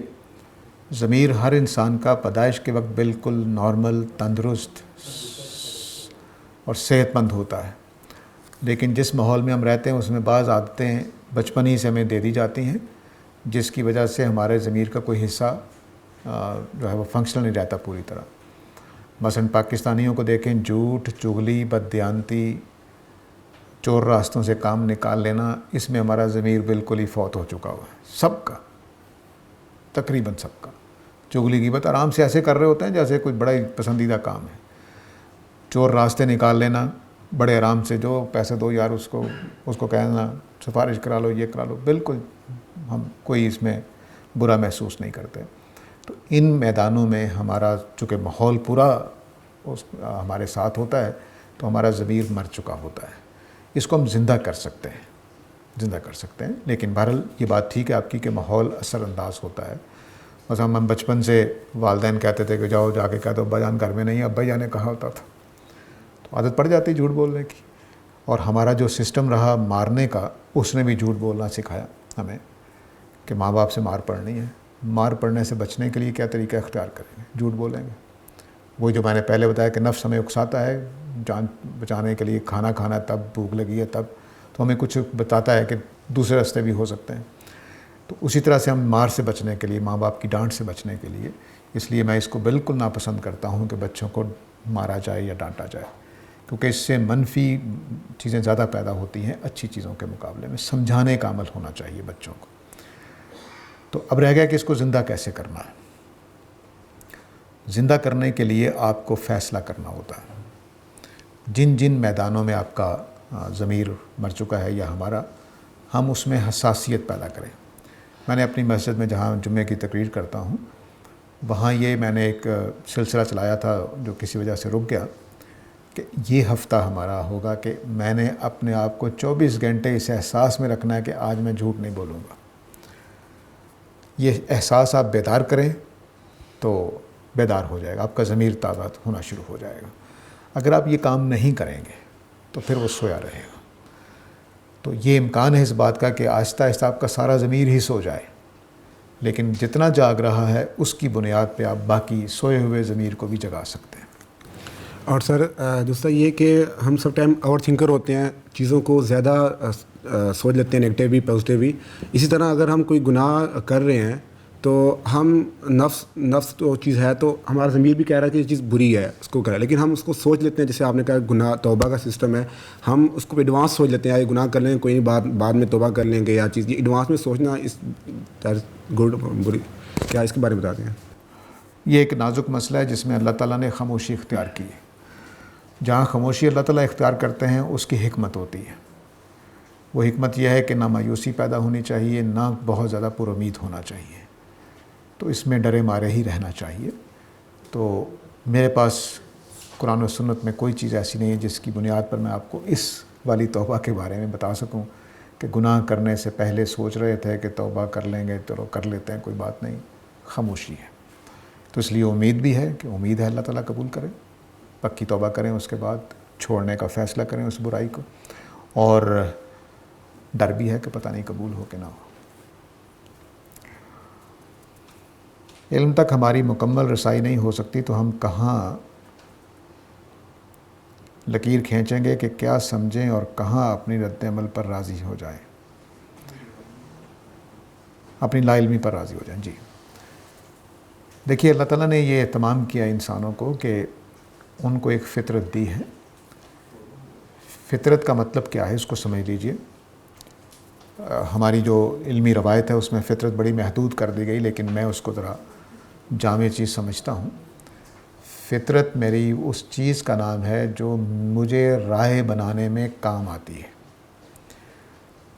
ضمیر ہر انسان کا پیدائش کے وقت بالکل نارمل، تندرست اور صحت مند ہوتا ہے، لیکن جس ماحول میں ہم رہتے ہیں اس میں بعض عادتیں بچپن ہی سے ہمیں دے دی جاتی ہیں جس کی وجہ سے ہمارے ضمیر کا کوئی حصہ جو ہے وہ فنکشنل نہیں رہتا پوری طرح. مثلاً پاکستانیوں کو دیکھیں، جھوٹ، چغلی، بددیانتی، چور راستوں سے کام نکال لینا، اس میں ہمارا ضمیر بالکل ہی فوت ہو چکا ہوا ہے، سب کا، تقریباً سب کا. چغلی غیبت آرام سے ایسے کر رہے ہوتے ہیں جیسے کوئی بڑا ہی پسندیدہ کام ہے. چور راستے نکال لینا بڑے آرام سے، جو پیسے دو یار اس کو کہنا سفارش کرا لو، یہ کرا لو، بالکل ہم کوئی اس میں برا محسوس نہیں کرتے. تو ان میدانوں میں ہمارا چونکہ ماحول پورا ہمارے ساتھ ہوتا ہے تو ہمارا ضمیر مر چکا ہوتا ہے. اس کو ہم زندہ کر سکتے ہیں، لیکن بہرحال یہ بات ٹھیک ہے آپ کی کہ ماحول اثر انداز ہوتا ہے. مثلا ہم بچپن سے والدین کہتے تھے کہ جاؤ جا کے کہہ دو ابا جان گھر میں نہیں ہے، ابا جان نے کہا ہوتا تھا، تو عادت پڑ جاتی جھوٹ بولنے کی. اور ہمارا جو سسٹم رہا مارنے کا، اس نے بھی جھوٹ بولنا سکھایا ہمیں کہ ماں باپ سے مار پڑنی ہے. مار پڑنے سے بچنے کے لیے کیا طریقہ اختیار کریں گے؟ جھوٹ بولیں گے. وہی جو میں نے پہلے بتایا کہ نفس ہمیں اکساتا ہے جان بچانے کے لیے، کھانا کھانا تب، بھوک لگی ہے تب، تو ہمیں کچھ بتاتا ہے کہ دوسرے راستے بھی ہو سکتے ہیں. تو اسی طرح سے ہم مار سے بچنے کے لیے، ماں باپ کی ڈانٹ سے بچنے کے لیے، اس لیے میں اس کو بالکل ناپسند کرتا ہوں کہ بچوں کو مارا جائے یا ڈانٹا جائے، کیونکہ اس سے منفی چیزیں زیادہ پیدا ہوتی ہیں اچھی چیزوں کے مقابلے میں. سمجھانے کا عمل ہونا چاہیے بچوں کو. تو اب رہ گیا کہ اس کو زندہ کیسے کرنا ہے. زندہ کرنے کے لیے آپ کو فیصلہ کرنا ہوتا ہے. جن میدانوں میں آپ کا ضمیر مر چکا ہے یا ہمارا، ہم اس میں حساسیت پیدا کریں. میں نے اپنی مسجد میں جہاں جمعے کی تقریر کرتا ہوں، وہاں یہ میں نے ایک سلسلہ چلایا تھا جو کسی وجہ سے رک گیا، کہ یہ ہفتہ ہمارا ہوگا کہ میں نے اپنے آپ کو 24 گھنٹے اس احساس میں رکھنا ہے کہ آج میں جھوٹ نہیں بولوں گا. یہ احساس آپ بیدار کریں تو بیدار ہو جائے گا، آپ کا ضمیر تازہ ہونا شروع ہو جائے گا. اگر آپ یہ کام نہیں کریں گے تو پھر وہ سویا رہے گا. تو یہ امکان ہے اس بات کا کہ آہستہ آہستہ آپ کا سارا ضمیر ہی سو جائے، لیکن جتنا جاگ رہا ہے اس کی بنیاد پہ آپ باقی سوئے ہوئے ضمیر کو بھی جگا سکتے ہیں. اور سر دوسرا یہ کہ ہم سب ٹائم اوور تھنکر ہوتے ہیں، چیزوں کو زیادہ سوچ لیتے ہیں، نگیٹیو بھی پازیٹیو بھی. اسی طرح اگر ہم کوئی گناہ کر رہے ہیں تو ہم نفس تو چیز ہے، تو ہمارا ضمیر بھی کہہ رہا ہے کہ یہ چیز بری ہے، اس کو کریں، لیکن ہم اس کو سوچ لیتے ہیں. جیسے آپ نے کہا گناہ توبہ کا سسٹم ہے، ہم اس کو ایڈوانس سوچ لیتے ہیں، یہ گناہ کر لیں گے کوئی نہیں، بعد میں توبہ کر لیں گے. یا چیز یہ ایڈوانس میں سوچنا اس گڈ بری، کیا اس کے بارے میں بتاتے ہیں؟ یہ ایک نازک مسئلہ ہے جس میں اللہ تعالیٰ نے خاموشی اختیار کی ہے. جہاں خاموشی اللہ تعالیٰ اختیار کرتے ہیں اس کی حکمت ہوتی ہے. وہ حکمت یہ ہے کہ نہ مایوسی پیدا ہونی چاہیے، نہ بہت زیادہ پر امید ہونا چاہیے. تو اس میں ڈرے مارے ہی رہنا چاہیے. تو میرے پاس قرآن و سنت میں کوئی چیز ایسی نہیں ہے جس کی بنیاد پر میں آپ کو اس والی توبہ کے بارے میں بتا سکوں کہ گناہ کرنے سے پہلے سوچ رہے تھے کہ توبہ کر لیں گے، چلو کر لیتے ہیں، کوئی بات نہیں. خاموشی ہے. تو اس لیے امید بھی ہے کہ امید ہے اللہ تعالیٰ قبول کرے، پکی توبہ کریں، اس کے بعد چھوڑنے کا فیصلہ کریں اس برائی کو. اور ڈر بھی ہے کہ پتہ نہیں قبول ہو کہ نہ ہو. علم تک ہماری مکمل رسائی نہیں ہو سکتی تو ہم کہاں لکیر کھینچیں گے کہ کیا سمجھیں اور کہاں اپنی رد عمل پر راضی ہو جائیں، اپنی لا علمی پر راضی ہو جائیں. جی دیکھیے، اللہ تعالیٰ نے یہ اہتمام کیا انسانوں کو کہ ان کو ایک فطرت دی ہے. فطرت کا مطلب کیا ہے اس کو سمجھ لیجئے. ہماری جو علمی روایت ہے اس میں فطرت بڑی محدود کر دی گئی، لیکن میں اس کو ذرا جامع چیز سمجھتا ہوں. فطرت میری اس چیز کا نام ہے جو مجھے راہ بنانے میں کام آتی ہے.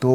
2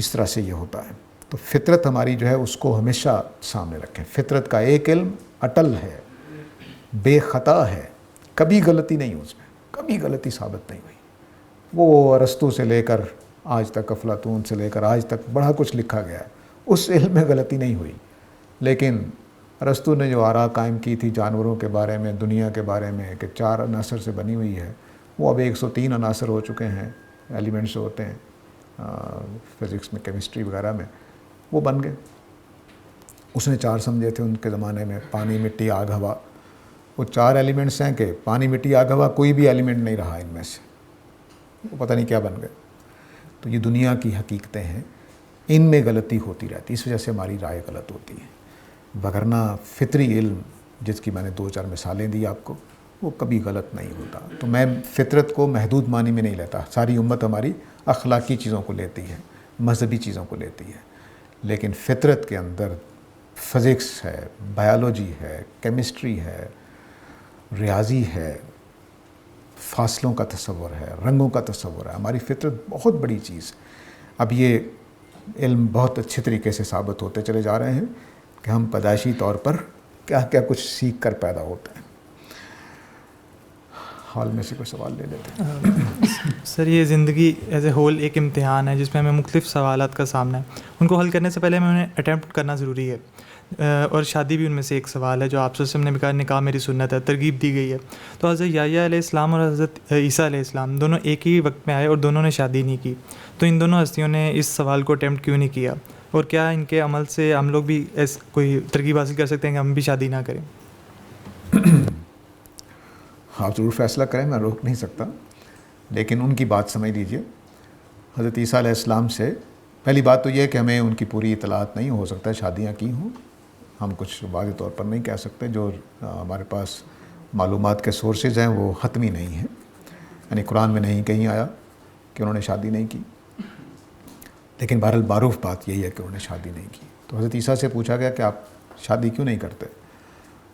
اس طرح سے یہ ہوتا ہے. تو فطرت ہماری جو ہے اس کو ہمیشہ سامنے رکھیں. فطرت کا ایک علم اٹل ہے, بے خطا ہے, کبھی غلطی نہیں اس میں, کبھی غلطی ثابت نہیں ہوئی. وہ ارسطو سے لے کر آج تک, افلاطون سے لے کر آج تک بڑا کچھ لکھا گیا ہے, اس علم میں غلطی نہیں ہوئی. لیکن ارسطو نے جو آراء قائم کی تھی جانوروں کے بارے میں, دنیا کے بارے میں, کہ 4 عناصر سے بنی ہوئی ہے, وہ اب 103 عناصر ہو چکے ہیں, ایلیمنٹس ہوتے ہیں فزکس میں, کیمسٹری وغیرہ میں, وہ بن گئے. اس نے 4 سمجھے تھے ان کے زمانے میں, پانی, مٹی, آگ, ہوا. وہ 4 ایلیمنٹس ہیں کہ پانی, مٹی, آگ, ہوا, کوئی بھی ایلیمنٹ نہیں رہا ان میں سے, وہ پتہ نہیں کیا بن گئے. تو یہ دنیا کی حقیقتیں ہیں, ان میں غلطی ہوتی رہتی, اس وجہ سے ہماری رائے غلط ہوتی ہے. وگرنہ فطری علم جس کی میں نے 2-4 مثالیں دی آپ کو, وہ کبھی غلط نہیں ہوتا. تو میں فطرت کو محدود معنی میں نہیں لیتا. ساری امت ہماری اخلاقی چیزوں کو لیتی ہے, مذہبی چیزوں کو لیتی ہے, لیکن فطرت کے اندر فزکس ہے, بائیولوجی ہے, کیمسٹری ہے, ریاضی ہے, فاصلوں کا تصور ہے, رنگوں کا تصور ہے. ہماری فطرت بہت بڑی چیز. اب یہ علم بہت اچھے طریقے سے ثابت ہوتے چلے جا رہے ہیں کہ ہم پیدائشی طور پر کیا کیا کچھ سیکھ کر پیدا ہوتے ہیں. حال میں سے کوئی سوال لے لیتے ہیں. سر یہ زندگی ایز اے ہول ایک امتحان ہے جس میں ہمیں مختلف سوالات کا سامنا ہے. ان کو حل کرنے سے پہلے ہمیں انہیں اٹیمپٹ کرنا ضروری ہے, اور شادی بھی ان میں سے ایک سوال ہے جو آپ سے ہم نے کہا نکاح میری سنت ہے, ترغیب دی گئی ہے. تو حضرت یحییٰ علیہ السلام اور حضرت عیسیٰ علیہ السلام دونوں ایک ہی وقت میں آئے اور دونوں نے شادی نہیں کی. تو ان دونوں ہستیوں نے اس سوال کو اٹیمپٹ کیوں نہیں کیا, اور کیا ان کے عمل سے ہم لوگ بھی کوئی ترغیب حاصل کر سکتے ہیں کہ ہم بھی شادی نہ کریں؟ آپ ضرور فیصلہ کریں, میں روک نہیں سکتا, لیکن ان کی بات سمجھ لیجئے. حضرت عیسیٰ علیہ السلام سے پہلی بات تو یہ ہے کہ ہمیں ان کی پوری اطلاعات نہیں, ہو سکتا ہے شادیاں کی ہوں, ہم کچھ واضح طور پر نہیں کہہ سکتے. جو ہمارے پاس معلومات کے سورسز ہیں وہ حتمی نہیں ہیں, یعنی قرآن میں نہیں کہیں آیا کہ انہوں نے شادی نہیں کی, لیکن بہرحال معروف بات یہی ہے کہ انہوں نے شادی نہیں کی. تو حضرت عیسیٰ سے پوچھا گیا کہ آپ شادی کیوں نہیں کرتے؟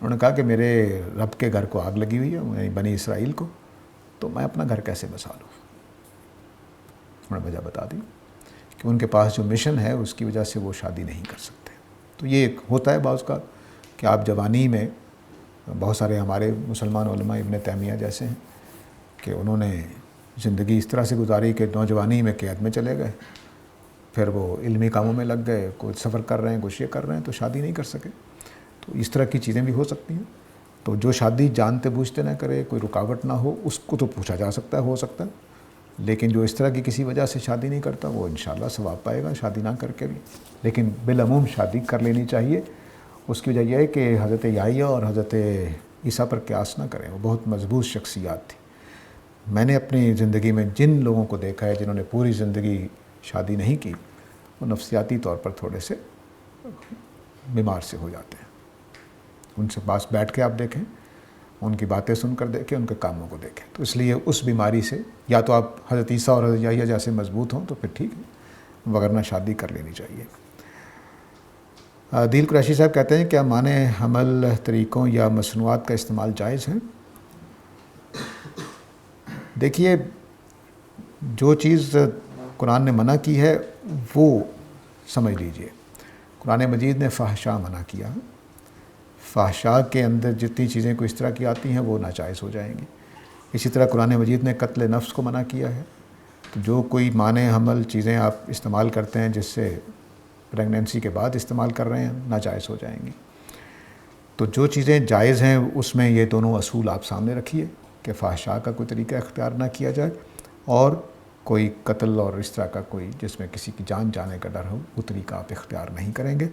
انہوں نے کہا کہ میرے رب کے گھر کو آگ لگی ہوئی ہے, یعنی بنی اسرائیل کو, تو میں اپنا گھر کیسے بسا لوں. انہوں نے وجہ بتا دی کہ ان کے پاس جو مشن ہے اس کی وجہ سے وہ شادی نہیں کر سکتے. تو یہ ایک ہوتا ہے بعض کا کہ آپ جوانی میں, بہت سارے ہمارے مسلمان علماء ابن تیمیہ جیسے ہیں کہ انہوں نے زندگی اس طرح سے گزاری کہ نوجوانی میں قید میں چلے گئے, پھر وہ علمی کاموں میں لگ گئے, کوئی سفر کر رہے ہیں, کچھ یہ کر رہے ہیں, تو شادی نہیں کر سکے. تو اس طرح کی چیزیں بھی ہو سکتی ہیں. تو جو شادی جانتے بوجھتے نہ کرے, کوئی رکاوٹ نہ ہو, اس کو تو پوچھا جا سکتا ہے, ہو سکتا ہے. لیکن جو اس طرح کی کسی وجہ سے شادی نہیں کرتا وہ انشاءاللہ ثواب پائے گا شادی نہ کر کے بھی. لیکن بالعموم شادی کر لینی چاہیے. اس کی وجہ یہ ہے کہ حضرت یحییٰ اور حضرت عیسیٰ پر قیاس نہ کریں, وہ بہت مضبوط شخصیات تھی. میں نے اپنی زندگی میں جن لوگوں کو دیکھا ہے جنہوں نے پوری زندگی شادی نہیں کی, وہ نفسیاتی طور پر تھوڑے سے بیمار سے ہو جاتے ہیں. ان سے پاس بیٹھ کے آپ دیکھیں, ان کی باتیں سن کر دیکھیں, ان کے کاموں کو دیکھیں. تو اس لیے اس بیماری سے یا تو آپ حضرت عیسیٰ اور حضرت یحییٰ جیسے مضبوط ہوں تو پھر ٹھیک ہے, وگرنہ شادی کر لینی چاہیے. دل قریشی صاحب کہتے ہیں کیا معنی حمل طریقوں یا مصنوعات کا استعمال جائز ہے؟ دیکھیے, جو چیز قرآن نے منع کی ہے وہ سمجھ لیجئے. قرآن مجید نے فحشاء منع کیا. فحشاء کے اندر جتنی چیزیں کوئی اس طرح کی آتی ہیں وہ ناجائز ہو جائیں گی. اسی طرح قرآن مجید نے قتل نفس کو منع کیا ہے. تو جو کوئی معنی حمل چیزیں آپ استعمال کرتے ہیں جس سے پریگنینسی کے بعد استعمال کر رہے ہیں, ناجائز ہو جائیں گی. تو جو چیزیں جائز ہیں اس میں یہ دونوں اصول آپ سامنے رکھیے کہ فحشاء کا کوئی طریقہ اختیار نہ کیا جائے, اور کوئی قتل اور اس طرح کا کوئی جس میں کسی کی جان جانے کا ڈر ہو وہ طریقہ آپ اختیار نہیں کریں گے.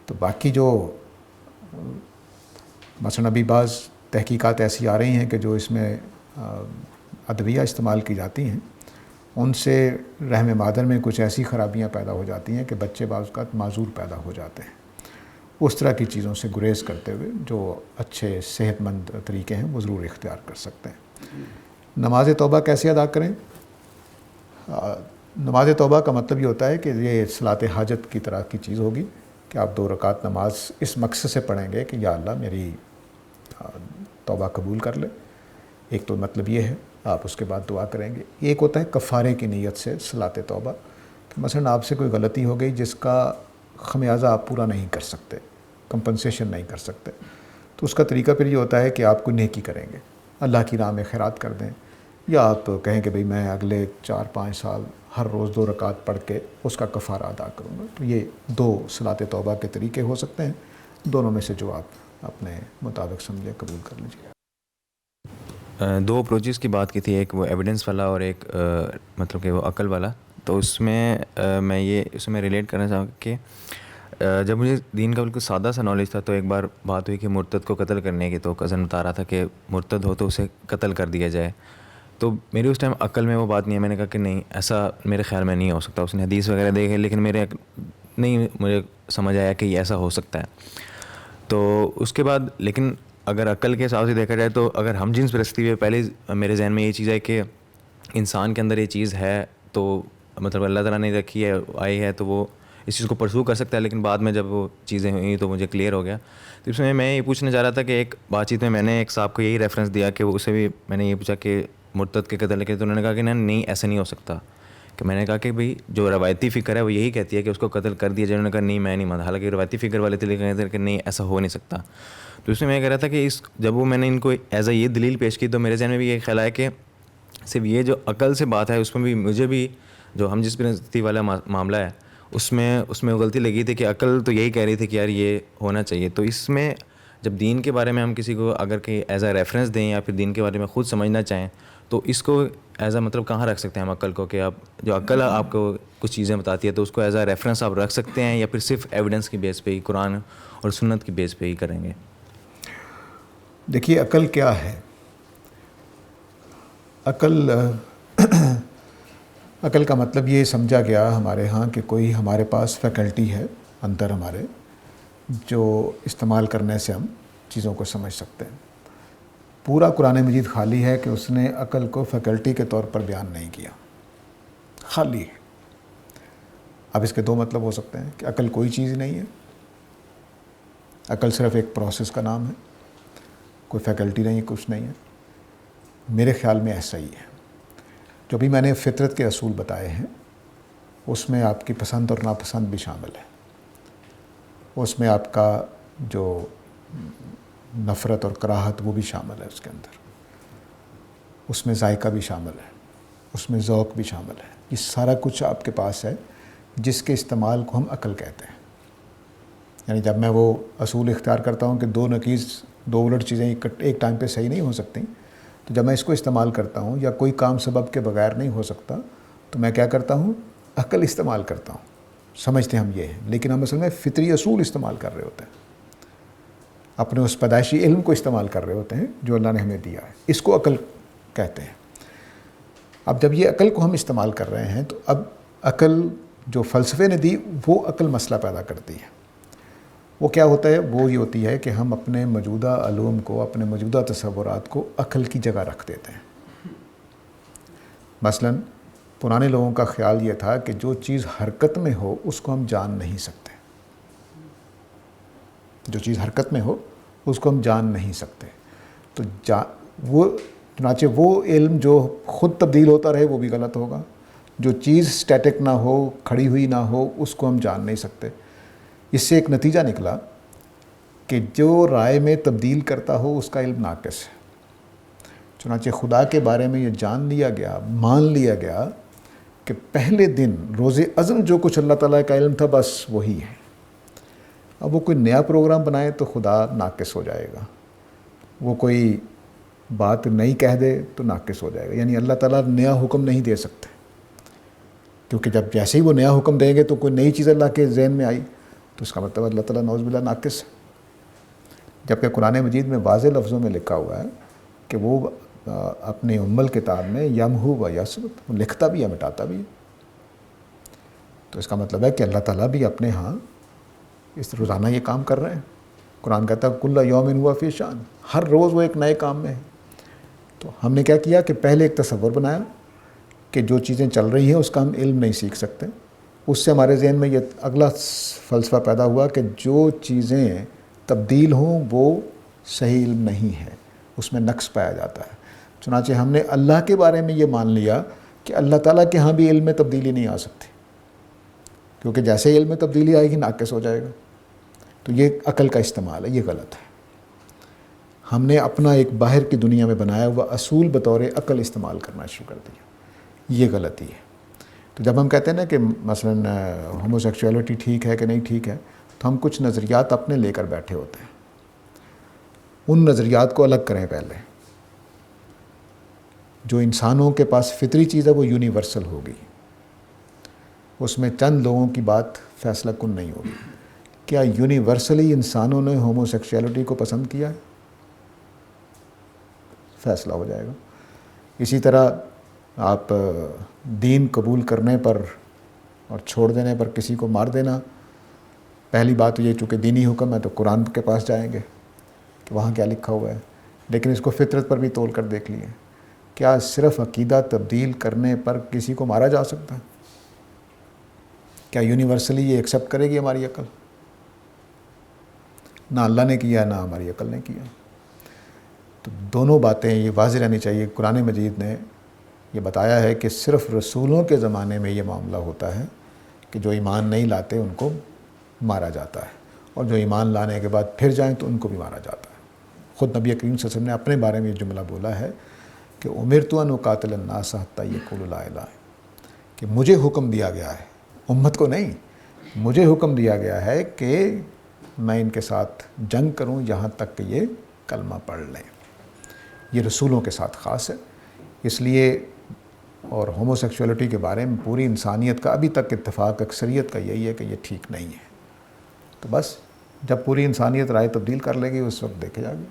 تو باقی جو مثلا ابھی بعض تحقیقات ایسی آ رہی ہیں کہ جو اس میں ادویہ استعمال کی جاتی ہیں, ان سے رحم مادر میں کچھ ایسی خرابیاں پیدا ہو جاتی ہیں کہ بچے بعض اوقات معذور پیدا ہو جاتے ہیں. اس طرح کی چیزوں سے گریز کرتے ہوئے جو اچھے صحت مند طریقے ہیں وہ ضرور اختیار کر سکتے ہیں. نماز توبہ کیسے ادا کریں؟ نماز توبہ کا مطلب یہ ہوتا ہے کہ یہ صلاۃ حاجت کی طرح کی چیز ہوگی کہ آپ 2 رکعت نماز اس مقصد سے پڑھیں گے کہ یا اللہ میری توبہ قبول کر لے. ایک تو مطلب یہ ہے, آپ اس کے بعد دعا کریں گے. ایک ہوتا ہے کفارے کی نیت سے صلاۃ توبہ کہ مثلاً آپ سے کوئی غلطی ہو گئی جس کا خمیازہ آپ پورا نہیں کر سکتے، کمپنسیشن نہیں کر سکتے، تو اس کا طریقہ پھر یہ ہوتا ہے کہ آپ کو نیکی کریں گے، اللہ کی راہ میں خیرات کر دیں، یا آپ کہیں کہ بھئی میں اگلے 4-5 سال ہر روز 2 رکعت پڑھ کے اس کا کفارہ ادا کروں گا۔ تو یہ 2 صلاۃ توبہ کے طریقے ہو سکتے ہیں، دونوں میں سے جو آپ اپنے مطابق سمجھے قبول کر لیجیے۔ 2 اپروچز کی بات کی تھی، ایک وہ ایویڈنس والا اور ایک مطلب کہ وہ عقل والا۔ تو اس میں میں ریلیٹ کرنا چاہوں کہ جب مجھے دین کا بالکل سادہ سا نالج تھا، تو ایک بار بات ہوئی کہ مرتد کو قتل کرنے کی، تو کزن بتا رہا تھا کہ مرتد ہو تو اسے قتل کر دیا جائے۔ تو میری اس ٹائم عقل میں وہ بات نہیں ہے، میں نے کہا کہ نہیں، ایسا میرے خیال میں نہیں ہو سکتا۔ اس نے حدیث وغیرہ دیکھے، لیکن مجھے سمجھ آیا کہ یہ ایسا ہو سکتا ہے۔ تو اس کے بعد لیکن اگر عقل کے حساب سے دیکھا جائے تو اگر ہم جنس پرستی ہوئے، پہلے میرے ذہن میں یہ چیز ہے کہ انسان کے اندر یہ چیز ہے، تو مطلب اللہ تعالیٰ نے رکھی ہے، آئی ہے، تو وہ اس چیز کو پرسو کر سکتا ہے۔ لیکن بعد میں جب وہ چیزیں ہوئیں تو مجھے کلیئر ہو گیا۔ تو اس میں یہ پوچھنا چاہ رہا تھا کہ ایک بات چیت میں نے ایک صاحب کو یہی ریفرنس دیا کہ وہ اسے بھی میں نے یہ پوچھا کہ مرتد کے قتل کے، تو انہوں نے کہا کہ نہیں ایسا نہیں ہو سکتا۔ کہ میں نے کہا کہ بھئی جو روایتی فکر ہے وہ یہی کہتی ہے کہ اس کو قتل کر دیا جائے۔ انہوں نے کہا نہیں میں نہیں مانتا، حالانکہ روایتی فکر والے تھے لیکن کہتے ہیں کہ نہیں ایسا ہو نہیں سکتا۔ تو اس میں کہہ رہا تھا کہ جب وہ میں نے ان کو ایز اے یہ دلیل پیش کی، تو میرے ذہن میں بھی یہ خیال آیا کہ صرف یہ جو عقل سے بات ہے، اس میں بھی مجھے بھی جو ہم جس پرستی والا معاملہ ہے اس میں غلطی لگی تھی کہ عقل تو یہی کہہ رہی تھی کہ یار یہ ہونا چاہیے۔ تو اس میں جب دین کے بارے میں ہم کسی کو اگر کہ ایز اے ریفرنس دیں یا پھر دین کے بارے میں خود سمجھنا چاہیں، تو اس کو ایز اے مطلب کہاں رکھ سکتے ہیں ہم عقل کو، کہ آپ جو عقل آپ کو کچھ چیزیں بتاتی ہے تو اس کو ایز اے ریفرنس آپ رکھ سکتے ہیں، یا پھر صرف ایویڈنس کی بیس پہ ہی، قرآن اور سنت کی بیس پہ ہی کریں گے؟ دیکھیے عقل کیا ہے؟ عقل کا مطلب یہ سمجھا گیا ہمارے ہاں کہ کوئی ہمارے پاس فیکلٹی ہے اندر ہمارے، جو استعمال کرنے سے ہم چیزوں کو سمجھ سکتے ہیں۔ پورا قرآن مجید خالی ہے کہ اس نے عقل کو فیکلٹی کے طور پر بیان نہیں کیا، خالی ہے۔ اب اس کے 2 مطلب ہو سکتے ہیں کہ عقل کوئی چیز نہیں ہے، عقل صرف ایک پروسیس کا نام ہے، کوئی فیکلٹی نہیں ہے، کچھ نہیں ہے۔ میرے خیال میں ایسا ہی ہے۔ جو بھی میں نے فطرت کے اصول بتائے ہیں اس میں آپ کی پسند اور ناپسند بھی شامل ہے، اس میں آپ کا جو نفرت اور کراہت وہ بھی شامل ہے، اس کے اندر اس میں ذائقہ بھی شامل ہے، اس میں ذوق بھی شامل ہے۔ یہ سارا کچھ آپ کے پاس ہے جس کے استعمال کو ہم عقل کہتے ہیں۔ یعنی جب میں وہ اصول اختیار کرتا ہوں کہ 2 نقیض 2 الٹ چیزیں ایک ٹائم پہ صحیح نہیں ہو سکتی، تو جب میں اس کو استعمال کرتا ہوں یا کوئی کام سبب کے بغیر نہیں ہو سکتا، تو میں کیا کرتا ہوں؟ عقل استعمال کرتا ہوں۔ سمجھتے ہم یہ ہیں، لیکن ہم اصل میں فطری اصول استعمال کر رہے ہوتے ہیں، اپنے اس پیدائشی علم کو استعمال کر رہے ہوتے ہیں جو اللہ نے ہمیں دیا ہے۔ اس کو عقل کہتے ہیں۔ اب جب یہ عقل کو ہم استعمال کر رہے ہیں، تو اب عقل جو فلسفے نے دی وہ عقل مسئلہ پیدا کرتی ہے۔ وہ کیا ہوتا ہے؟ وہ یہ ہوتی ہے کہ ہم اپنے موجودہ علوم کو، اپنے موجودہ تصورات کو عقل کی جگہ رکھ دیتے ہیں۔ مثلاً پرانے لوگوں کا خیال یہ تھا کہ جو چیز حرکت میں ہو اس کو ہم جان نہیں سکتے، جو چیز حرکت میں ہو اس کو ہم جان نہیں سکتے۔ تو چنانچہ وہ علم جو خود تبدیل ہوتا رہے وہ بھی غلط ہوگا، جو چیز سٹیٹک نہ ہو، کھڑی ہوئی نہ ہو، اس کو ہم جان نہیں سکتے۔ اس سے ایک نتیجہ نکلا کہ جو رائے میں تبدیل کرتا ہو اس کا علم ناقص ہے۔ چنانچہ خدا کے بارے میں یہ جان لیا گیا، مان لیا گیا کہ پہلے دن روز ازل جو کچھ اللہ تعالیٰ کا علم تھا بس وہی ہے۔ اب وہ کوئی نیا پروگرام بنائے تو خدا ناقص ہو جائے گا، وہ کوئی بات نئی کہہ دے تو ناقص ہو جائے گا۔ یعنی اللہ تعالیٰ نیا حکم نہیں دے سکتے، کیونکہ جب جیسے ہی وہ نیا حکم دیں گے تو کوئی نئی چیز اللہ کے ذہن میں آئی تو اس کا مطلب اللہ تعالیٰ نعوذ باللہ ناقص ہے۔ جبکہ قرآن مجید میں واضح لفظوں میں لکھا ہوا ہے کہ وہ اپنے ام الکتاب میں یمحو و یثبت، وہ لکھتا بھی ہے مٹاتا بھی ہے۔ تو اس کا مطلب ہے کہ اللہ تعالیٰ بھی اپنے ہاں اس روزانہ یہ کام کر رہے ہیں۔ قرآن کہتا ہے کل یوم ہوا فی شان، ہر روز وہ ایک نئے کام میں ہے۔ تو ہم نے کیا کیا کہ پہلے ایک تصور بنایا کہ جو چیزیں چل رہی ہیں اس کا ہم علم نہیں سیکھ سکتے۔ اس سے ہمارے ذہن میں یہ اگلا فلسفہ پیدا ہوا کہ جو چیزیں تبدیل ہوں وہ صحیح علم نہیں ہے، اس میں نقص پایا جاتا ہے۔ چنانچہ ہم نے اللہ کے بارے میں یہ مان لیا کہ اللہ تعالیٰ کے ہاں بھی علم میں تبدیلی نہیں آ سکتی، کیونکہ جیسے علم میں تبدیلی آئے گی ناقص ہو جائے گا. تو یہ عقل کا استعمال ہے, یہ غلط ہے. ہم نے اپنا ایک باہر کی دنیا میں بنایا ہوا اصول بطور عقل استعمال کرنا شروع کر دیا, یہ غلطی ہے. تو جب ہم کہتے ہیں نا کہ مثلاً ہومو سیکچولیٹی ٹھیک ہے کہ نہیں ٹھیک ہے, تو ہم کچھ نظریات اپنے لے کر بیٹھے ہوتے ہیں. ان نظریات کو الگ کریں پہلے. جو انسانوں کے پاس فطری چیز ہے وہ یونیورسل ہوگی, اس میں چند لوگوں کی بات فیصلہ کن نہیں ہوگی. کیا یونیورسلی انسانوں نے ہومو سیکچولیٹی کو پسند کیا ہے؟ فیصلہ ہو جائے گا. اسی طرح آپ دین قبول کرنے پر اور چھوڑ دینے پر کسی کو مار دینا, پہلی بات تو یہ چونکہ دینی حکم ہے تو قرآن کے پاس جائیں گے کہ وہاں کیا لکھا ہوا ہے, لیکن اس کو فطرت پر بھی تول کر دیکھ لیے. کیا صرف عقیدہ تبدیل کرنے پر کسی کو مارا جا سکتا ہے؟ کیا یونیورسلی یہ ایکسیپٹ کرے گی ہماری عقل؟ نہ اللہ نے کیا نہ ہماری عقل نے کیا. تو دونوں باتیں یہ واضح رہنی چاہیے. قرآن مجید نے یہ بتایا ہے کہ صرف رسولوں کے زمانے میں یہ معاملہ ہوتا ہے کہ جو ایمان نہیں لاتے ان کو مارا جاتا ہے, اور جو ایمان لانے کے بعد پھر جائیں تو ان کو بھی مارا جاتا ہے. خود نبی کریم صلی اللہ علیہ وسلم نے اپنے بارے میں یہ جملہ بولا ہے کہ امرت ان اقاتل الناس حتی یقولوا لا الہ, کہ مجھے حکم دیا گیا ہے, امت کو نہیں, مجھے حکم دیا گیا ہے کہ میں ان کے ساتھ جنگ کروں یہاں تک کہ یہ کلمہ پڑھ لیں. یہ رسولوں کے ساتھ خاص ہے. اس لیے اور ہومو سیکچولیٹی کے بارے میں پوری انسانیت کا ابھی تک اتفاق اکثریت کا یہی ہے کہ یہ ٹھیک نہیں ہے. تو بس جب پوری انسانیت رائے تبدیل کر لے گی اس وقت دیکھے جائے گا.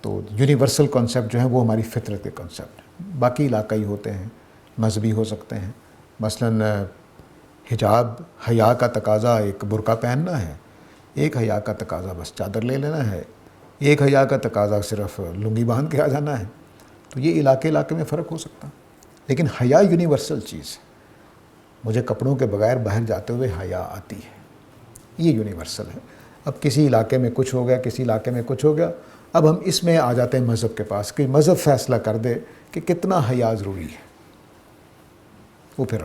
تو یونیورسل کانسیپٹ جو ہیں وہ ہماری فطرت کے کانسیپٹ ہیں. باقی علاقائی ہوتے ہیں, مذہبی ہو سکتے ہیں. مثلاً حجاب حیا کا تقاضا ایک برقع پہننا ہے, ایک حیا کا تقاضا بس چادر لے لینا ہے, ایک حیا کا تقاضا صرف لنگی باندھ کے آ جانا ہے. تو یہ علاقے علاقے میں فرق ہو سکتا ہے, لیکن حیا یونیورسل چیز ہے. مجھے کپڑوں کے بغیر باہر جاتے ہوئے حیا آتی ہے, یہ یونیورسل ہے. اب کسی علاقے میں کچھ ہو گیا, کسی علاقے میں کچھ ہو گیا, اب ہم اس میں آ جاتے ہیں مذہب کے پاس کہ مذہب فیصلہ کر دے کہ کتنا حیا ضروری ہے, وہ پھر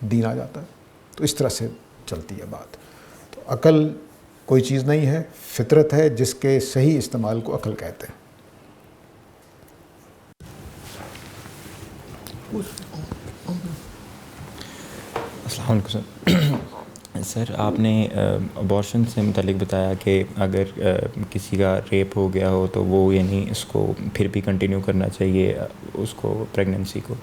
دین آ جاتا ہے. تو اس طرح سے چلتی ہے بات. تو عقل کوئی چیز نہیں ہے, فطرت ہے جس کے صحیح استعمال کو عقل کہتے ہیں. السلام علیکم سر. سر آپ نے ابارشن سے متعلق بتایا کہ اگر کسی کا ریپ ہو گیا ہو تو وہ یعنی اس کو پھر بھی کنٹینیو کرنا چاہیے اس کو پریگننسی کو.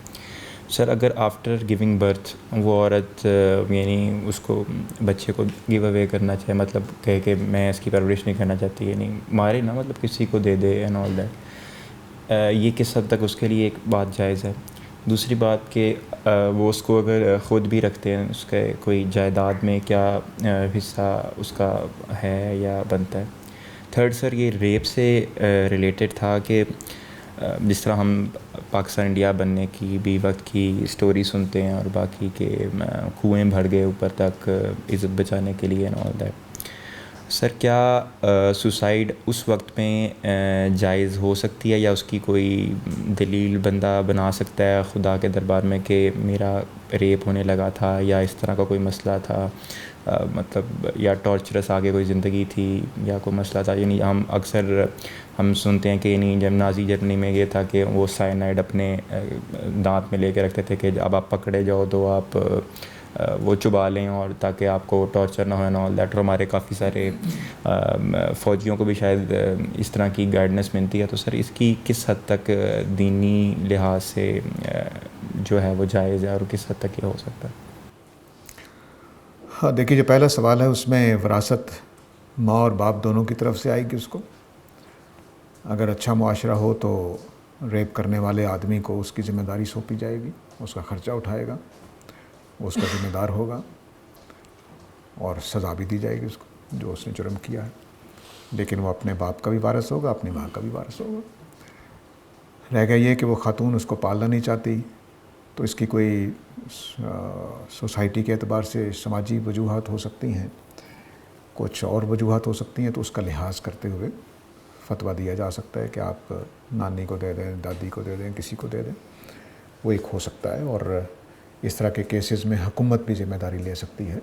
سر اگر آفٹر گیونگ برتھ وہ عورت یعنی اس کو بچے کو گیو اوے کرنا چاہے, مطلب کہے کہ میں اس کی پرورش نہیں کرنا چاہتی, یعنی مارے نا, مطلب کسی کو دے دے اینڈ آل دیٹ, یہ کس حد تک اس کے لیے ایک بات جائز ہے؟ دوسری بات کہ وہ اس کو اگر خود بھی رکھتے ہیں, اس کے کوئی جائیداد میں کیا حصہ اس کا ہے یا بنتا ہے؟ تھرڈ سر یہ ریپ سے ریلیٹڈ تھا کہ جس طرح ہم پاکستان انڈیا بننے کی بھی وقت کی سٹوری سنتے ہیں اور باقی کہ کنویں بھر گئے اوپر تک عزت بچانے کے لیے اینڈ آل دیٹ. سر کیا سوسائڈ اس وقت میں جائز ہو سکتی ہے, یا اس کی کوئی دلیل بندہ بنا سکتا ہے خدا کے دربار میں کہ میرا ریپ ہونے لگا تھا یا اس طرح کا کوئی مسئلہ تھا, مطلب یا ٹارچرس آگے کوئی زندگی تھی یا کوئی مسئلہ تھا؟ یعنی ہم اکثر ہم سنتے ہیں کہ یعنی جب نازی جرمنی میں یہ تھا کہ وہ سائنائڈ اپنے دانت میں لے کے رکھتے تھے کہ اب آپ پکڑے جاؤ تو آپ وہ چبا لیں اور تاکہ آپ کو ٹارچر نہ ہو اینڈ آل دیٹ. اور ہمارے کافی سارے فوجیوں کو بھی شاید اس طرح کی گائیڈنس ملتی ہے. تو سر اس کی کس حد تک دینی لحاظ سے جو ہے وہ جائز ہے اور کس حد تک یہ ہو سکتا ہے؟ ہاں دیکھیے, جو پہلا سوال ہے اس میں وراثت ماں اور باپ دونوں کی طرف سے آئے گی. اس کو اگر اچھا معاشرہ ہو تو ریپ کرنے والے آدمی کو اس کی ذمہ داری سونپی جائے گی, اس کا خرچہ اٹھائے گا, وہ اس کا ذمہ دار ہوگا اور سزا بھی دی جائے گی اس کو جو اس نے جرم کیا ہے. لیکن وہ اپنے باپ کا بھی وارث ہوگا, اپنی ماں کا بھی وارث ہوگا. رہ گیا یہ کہ وہ خاتون اس کو پالنا نہیں چاہتی, تو اس کی کوئی سوسائٹی کے اعتبار سے سماجی وجوہات ہو سکتی ہیں, کچھ اور وجوہات ہو سکتی ہیں. تو اس کا لحاظ کرتے ہوئے فتویٰ دیا جا سکتا ہے کہ آپ نانی کو دے دیں, دادی کو دے دیں, کسی کو دے دیں, وہ ایک ہو سکتا ہے. اور اس طرح کے کیسز میں حکومت بھی ذمہ داری لے سکتی ہے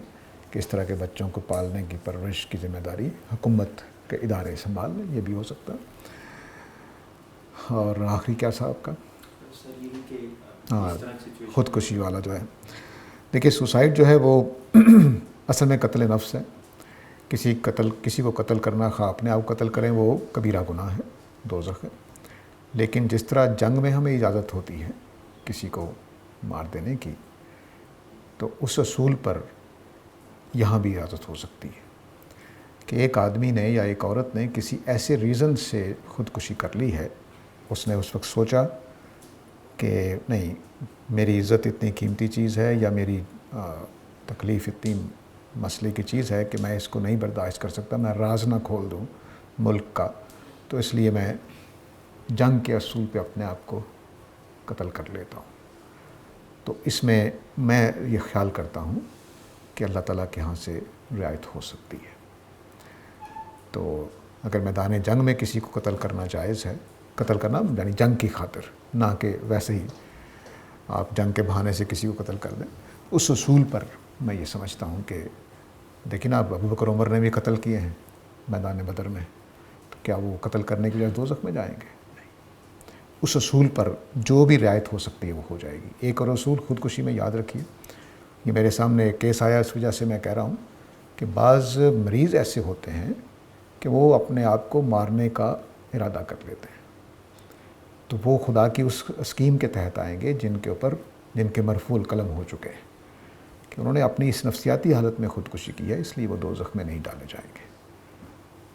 کہ اس طرح کے بچوں کو پالنے کی پرورش کی ذمہ داری حکومت کے ادارے سنبھال لیں، یہ بھی ہو سکتا ہے۔ اور آخری کیا صاحب کا؟ ہاں، خودکشی والا جو ہے، دیکھیے سوسائڈ جو ہے وہ اصل میں قتل نفس ہے۔ کسی کو قتل کرنا، خواہ اپنے آپ قتل کریں، وہ کبیرہ گناہ ہے، دوزخ ہے۔ لیکن جس طرح جنگ میں ہمیں اجازت ہوتی ہے کسی کو مار دینے کی، تو اس اصول پر یہاں بھی اجازت ہو سکتی ہے کہ ایک آدمی نے یا ایک عورت نے کسی ایسے ریزن سے خودکشی کر لی ہے، اس نے اس وقت سوچا کہ نہیں، میری عزت اتنی قیمتی چیز ہے یا میری تکلیف اتنی مسئلے کی چیز ہے کہ میں اس کو نہیں برداشت کر سکتا، میں راز نہ کھول دوں ملک کا، تو اس لیے میں جنگ کے اصول پہ اپنے آپ کو قتل کر لیتا ہوں۔ تو اس میں یہ خیال کرتا ہوں کہ اللہ تعالیٰ کے ہاں سے رعایت ہو سکتی ہے۔ تو اگر میدان جنگ میں کسی کو قتل کرنا جائز ہے، قتل کرنا یعنی جنگ کی خاطر، نہ کہ ویسے ہی آپ جنگ کے بہانے سے کسی کو قتل کر دیں، اس اصول پر میں یہ سمجھتا ہوں کہ دیکھیں نا، ابو بکر عمر نے بھی قتل کیے ہیں میدان بدر میں، تو کیا وہ قتل کرنے کے لیے دوزخ میں جائیں گے؟ نہیں۔ اس اصول پر جو بھی رعایت ہو سکتی ہے وہ ہو جائے گی۔ ایک اور اصول خودکشی میں یاد رکھیے، یہ میرے سامنے ایک کیس آیا، اس وجہ سے میں کہہ رہا ہوں کہ بعض مریض ایسے ہوتے ہیں کہ وہ اپنے آپ کو مارنے کا ارادہ کر لیتے ہیں، تو وہ خدا کی اس اسکیم کے تحت آئیں گے جن کے مرفوع القلم ہو چکے ہیں کہ انہوں نے اپنی اس نفسیاتی حالت میں خودکشی کی ہے، اس لیے وہ دوزخ میں نہیں ڈالے جائیں گے،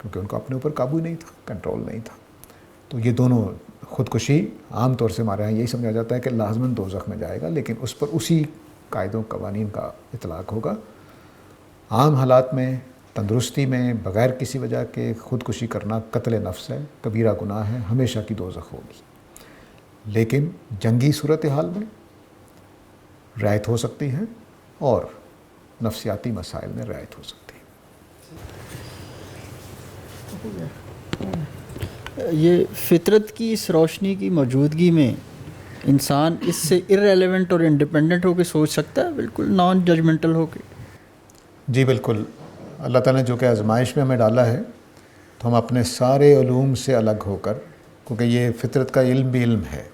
کیونکہ ان کو اپنے اوپر قابو نہیں تھا، کنٹرول نہیں تھا۔ تو یہ دونوں، خودکشی عام طور سے ہمارے یہاں یہی سمجھا جاتا ہے کہ لازماً دوزخ میں جائے گا، لیکن اس پر اسی قاعدوں قوانین کا اطلاق ہوگا۔ عام حالات میں، تندرستی میں، بغیر کسی وجہ کے خودکشی کرنا قتل نفس ہے، کبیرہ گناہ ہے، ہمیشہ کی دوزخ ہوگی۔ لیکن جنگی صورتحال میں رعایت ہو سکتی ہے اور نفسیاتی مسائل میں رعایت ہو سکتی ہے۔ یہ فطرت کی اس روشنی کی موجودگی میں انسان اس سے ارریلیونٹ اور انڈیپینڈنٹ ہو کے سوچ سکتا ہے، بالکل نان ججمنٹل ہو کے؟ جی بالکل، اللہ تعالیٰ نے جو کہ آزمائش میں ہمیں ڈالا ہے، تو ہم اپنے سارے علوم سے الگ ہو کر، کیونکہ یہ فطرت کا علم بھی علم ہے،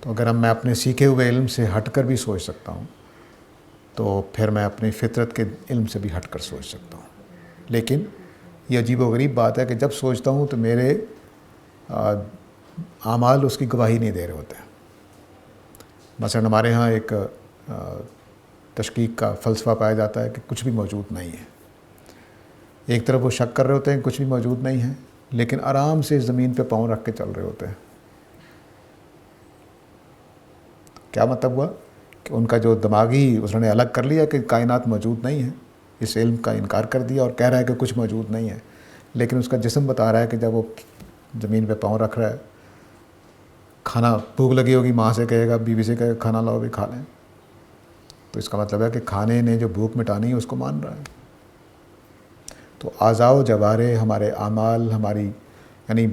تو اگر میں اپنے سیکھے ہوئے علم سے ہٹ کر بھی سوچ سکتا ہوں، تو پھر میں اپنی فطرت کے علم سے بھی ہٹ کر سوچ سکتا ہوں۔ لیکن یہ عجیب و غریب بات ہے کہ جب سوچتا ہوں تو میرے اعمال اس کی گواہی نہیں دے رہے ہوتے ہیں۔ مثلا ہمارے ہاں ایک تشکیک کا فلسفہ پایا جاتا ہے کہ کچھ بھی موجود نہیں ہے۔ ایک طرف وہ شک کر رہے ہوتے ہیں کچھ بھی موجود نہیں ہے، لیکن آرام سے زمین پہ پاؤں رکھ کے چل رہے ہوتے ہیں۔ کیا مطلب ہوا کہ ان کا جو دماغی انہوں نے الگ کر لیا کہ کائنات موجود نہیں ہے، اس علم کا انکار کر دیا اور کہہ رہا ہے کہ کچھ موجود نہیں ہے، لیکن اس کا جسم بتا رہا ہے کہ جب وہ زمین پہ پاؤں رکھ رہا ہے، کھانا بھوک لگی ہوگی، ماں سے کہے گا، بیوی سے کہے گا کھانا لاؤ بھی کھا لیں، تو اس کا مطلب ہے کہ کھانے نے جو بھوک مٹانی ہے اس کو مان رہا ہے۔ تو اعضاء و جوارح، ہمارے اعمال، ہماری، یعنی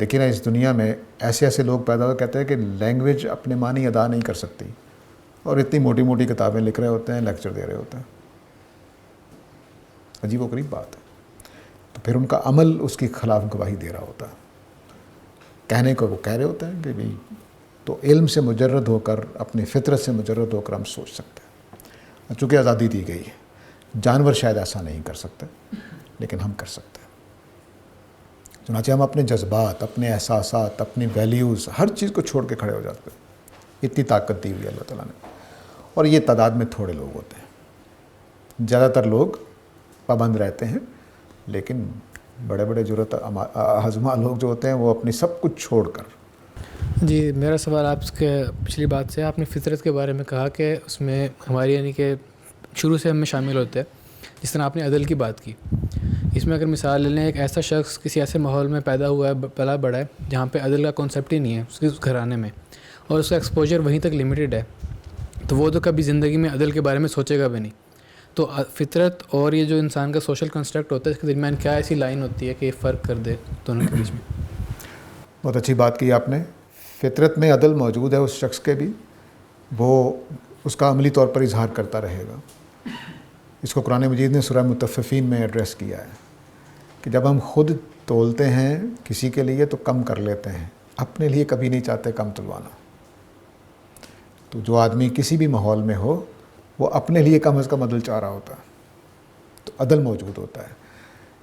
دیکھیے نا، اس دنیا میں ایسے ایسے لوگ پیدا ہو کہتے ہیں کہ لینگویج اپنے معنی ادا نہیں کر سکتی، اور اتنی موٹی موٹی کتابیں لکھ رہے ہوتے ہیں، لیکچر دے رہے ہوتے ہیں۔ عجیب و غریب بات ہے۔ تو پھر ان کا عمل اس کی خلاف گواہی دے رہا ہوتا ہے، کہنے کو وہ کہہ رہے ہوتے ہیں کہ بھی، تو علم سے مجرد ہو کر، اپنی فطرت سے مجرد ہو کر ہم سوچ سکتے ہیں، چونکہ آزادی دی گئی ہے۔ جانور شاید ایسا نہیں کر سکتے، لیکن ہم کر سکتے ہیں۔ چنانچہ ہم اپنے جذبات، اپنے احساسات، اپنی ویلیوز، ہر چیز کو چھوڑ کے کھڑے ہو جاتے ہیں۔ اتنی طاقت دی ہوئی ہے اللہ تعالیٰ نے، اور یہ تعداد میں تھوڑے لوگ ہوتے ہیں۔ زیادہ تر لوگ پابند رہتے ہیں، لیکن بڑے بڑے جرأت آزما لوگ جو ہوتے ہیں وہ اپنی سب کچھ چھوڑ کر۔ جی، میرا سوال آپ کے پچھلی بات سے، آپ نے فطرت کے بارے میں کہا کہ اس میں ہماری، یعنی کہ شروع سے ہم میں شامل ہوتے ہیں، جس طرح آپ نے عدل کی بات کی۔ اس میں اگر مثال لے لیں، ایک ایسا شخص کسی ایسے ماحول میں پیدا ہوا ہے، پلا بڑا ہے، جہاں پہ عدل کا کانسیپٹ ہی نہیں ہے اس کے گھرانے میں، اور اس کا ایکسپوجر وہیں تک لمیٹڈ ہے، تو وہ تو کبھی زندگی میں عدل کے بارے میں سوچے گا بھی نہیں۔ تو فطرت اور یہ جو انسان کا سوشل کنسٹرکٹ ہوتا ہے، اس کے درمیان کیا ایسی لائن ہوتی ہے کہ یہ فرق کر دے دونوں کے بیچ میں؟ بہت اچھی بات کی آپ نے۔ فطرت میں عدل موجود ہے اس شخص کے بھی، وہ اس کا عملی طور پر اظہار کرتا رہے گا. اس کو قرآن مجید نے سورہ مطففین میں ایڈریس کیا ہے کہ جب ہم خود تولتے ہیں کسی کے لیے تو کم کر لیتے ہیں, اپنے لیے کبھی نہیں چاہتے کم تلوانا. تو جو آدمی کسی بھی ماحول میں ہو وہ اپنے لیے کم از کم عدل چاہ رہا ہوتا ہے, تو عدل موجود ہوتا ہے.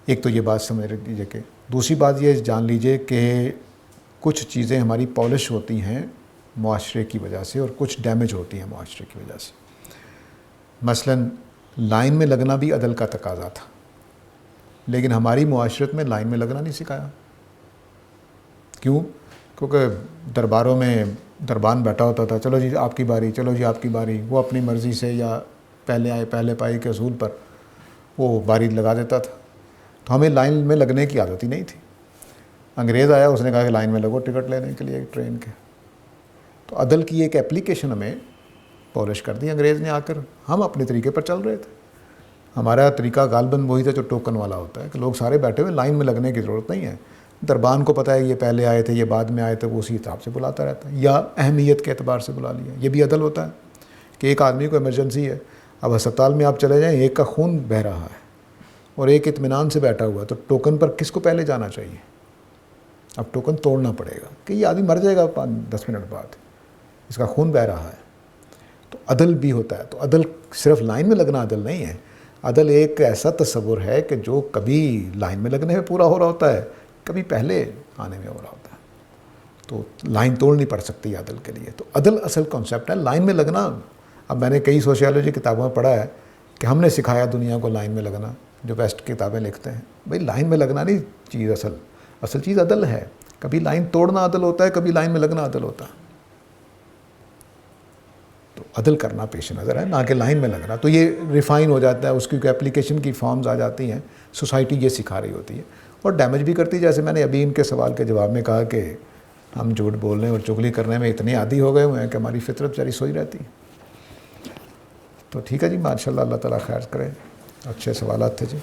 ایک تو یہ بات سمجھ لیجیے کہ دوسری بات یہ جان لیجیے کہ کچھ چیزیں ہماری پالش ہوتی ہیں معاشرے کی وجہ سے اور کچھ ڈیمیج ہوتی ہیں معاشرے کی وجہ سے. مثلاً لائن میں لگنا بھی عدل کا تقاضا تھا, لیکن ہماری معاشرت میں لائن میں لگنا نہیں سکھایا. کیوں؟ کیونکہ درباروں میں دربان بیٹھا ہوتا تھا, چلو جی آپ کی باری, چلو جی آپ کی باری. وہ اپنی مرضی سے یا پہلے آئے پہلے پائی کے اصول پر وہ باری لگا دیتا تھا. تو ہمیں لائن میں لگنے کی عادت ہی نہیں تھی. انگریز آیا, اس نے کہا کہ لائن میں لگو ٹکٹ لینے کے لیے ٹرین کے. تو عدل کی ایک اپلیکیشن ہمیں پالش کر دی انگریز نے آ کر. ہم اپنے طریقے پر چل رہے تھے. ہمارا طریقہ غالباً وہی تھا جو ٹوکن والا ہوتا ہے کہ لوگ سارے بیٹھے ہوئے, لائن میں لگنے کی ضرورت نہیں ہے. دربان کو پتہ ہے یہ پہلے آئے تھے یہ بعد میں آئے تھے, وہ اسی حساب سے بلاتا رہتا ہے, یا اہمیت کے اعتبار سے بلا لیا. یہ بھی عدل ہوتا ہے کہ ایک آدمی کو ایمرجنسی ہے, اب ہسپتال میں آپ چلے جائیں, ایک کا خون بہہ رہا ہے اور ایک اطمینان سے بیٹھا ہوا ہے, تو ٹوکن پر کس کو پہلے جانا چاہیے؟ اب ٹوکن توڑنا پڑے گا کہ یہ آدمی مر جائے گا 10 منٹ بعد, اس کا خون بہہ رہا ہے. تو عدل بھی ہوتا ہے. تو عدل صرف لائن میں لگنا عدل نہیں ہے. عدل ایک ایسا تصور ہے کہ جو کبھی لائن میں لگنے میں پورا ہو رہا ہوتا ہے, کبھی پہلے آنے میں ہو رہا ہوتا ہے. تو لائن توڑنی پڑ سکتی ہے عدل کے لیے. تو عدل اصل کانسیپٹ ہے. لائن میں لگنا, اب میں نے کئی سوشیالوجی کتابوں میں پڑھا ہے کہ ہم نے سکھایا دنیا کو لائن میں لگنا, جو بیسٹ کتابیں لکھتے ہیں. بھئی لائن میں لگنا نہیں چیز, اصل چیز عدل ہے. کبھی لائن توڑنا عدل ہوتا ہے, کبھی لائن میں لگنا عدل ہوتا ہے. تو عدل کرنا پیش نظر ہے, نہ کہ لائن میں لگنا. تو یہ ریفائن ہو جاتا ہے, اس کی اپلیکیشن کی فارمز آ جاتی ہیں. سوسائٹی یہ سکھا رہی ہوتی ہے اور ڈیمیج بھی کرتی ہے. جیسے میں نے ابھی ان کے سوال کے جواب میں کہا کہ ہم جھوٹ بولنے اور چغلی کرنے میں اتنے عادی ہو گئے ہوئے ہیں کہ ہماری فطرت بیچاری سوئی رہتی ہے. تو ٹھیک ہے جی, ماشاء اللہ, اللہ تعالیٰ خیر کرے. اچھے سوالات تھے جی.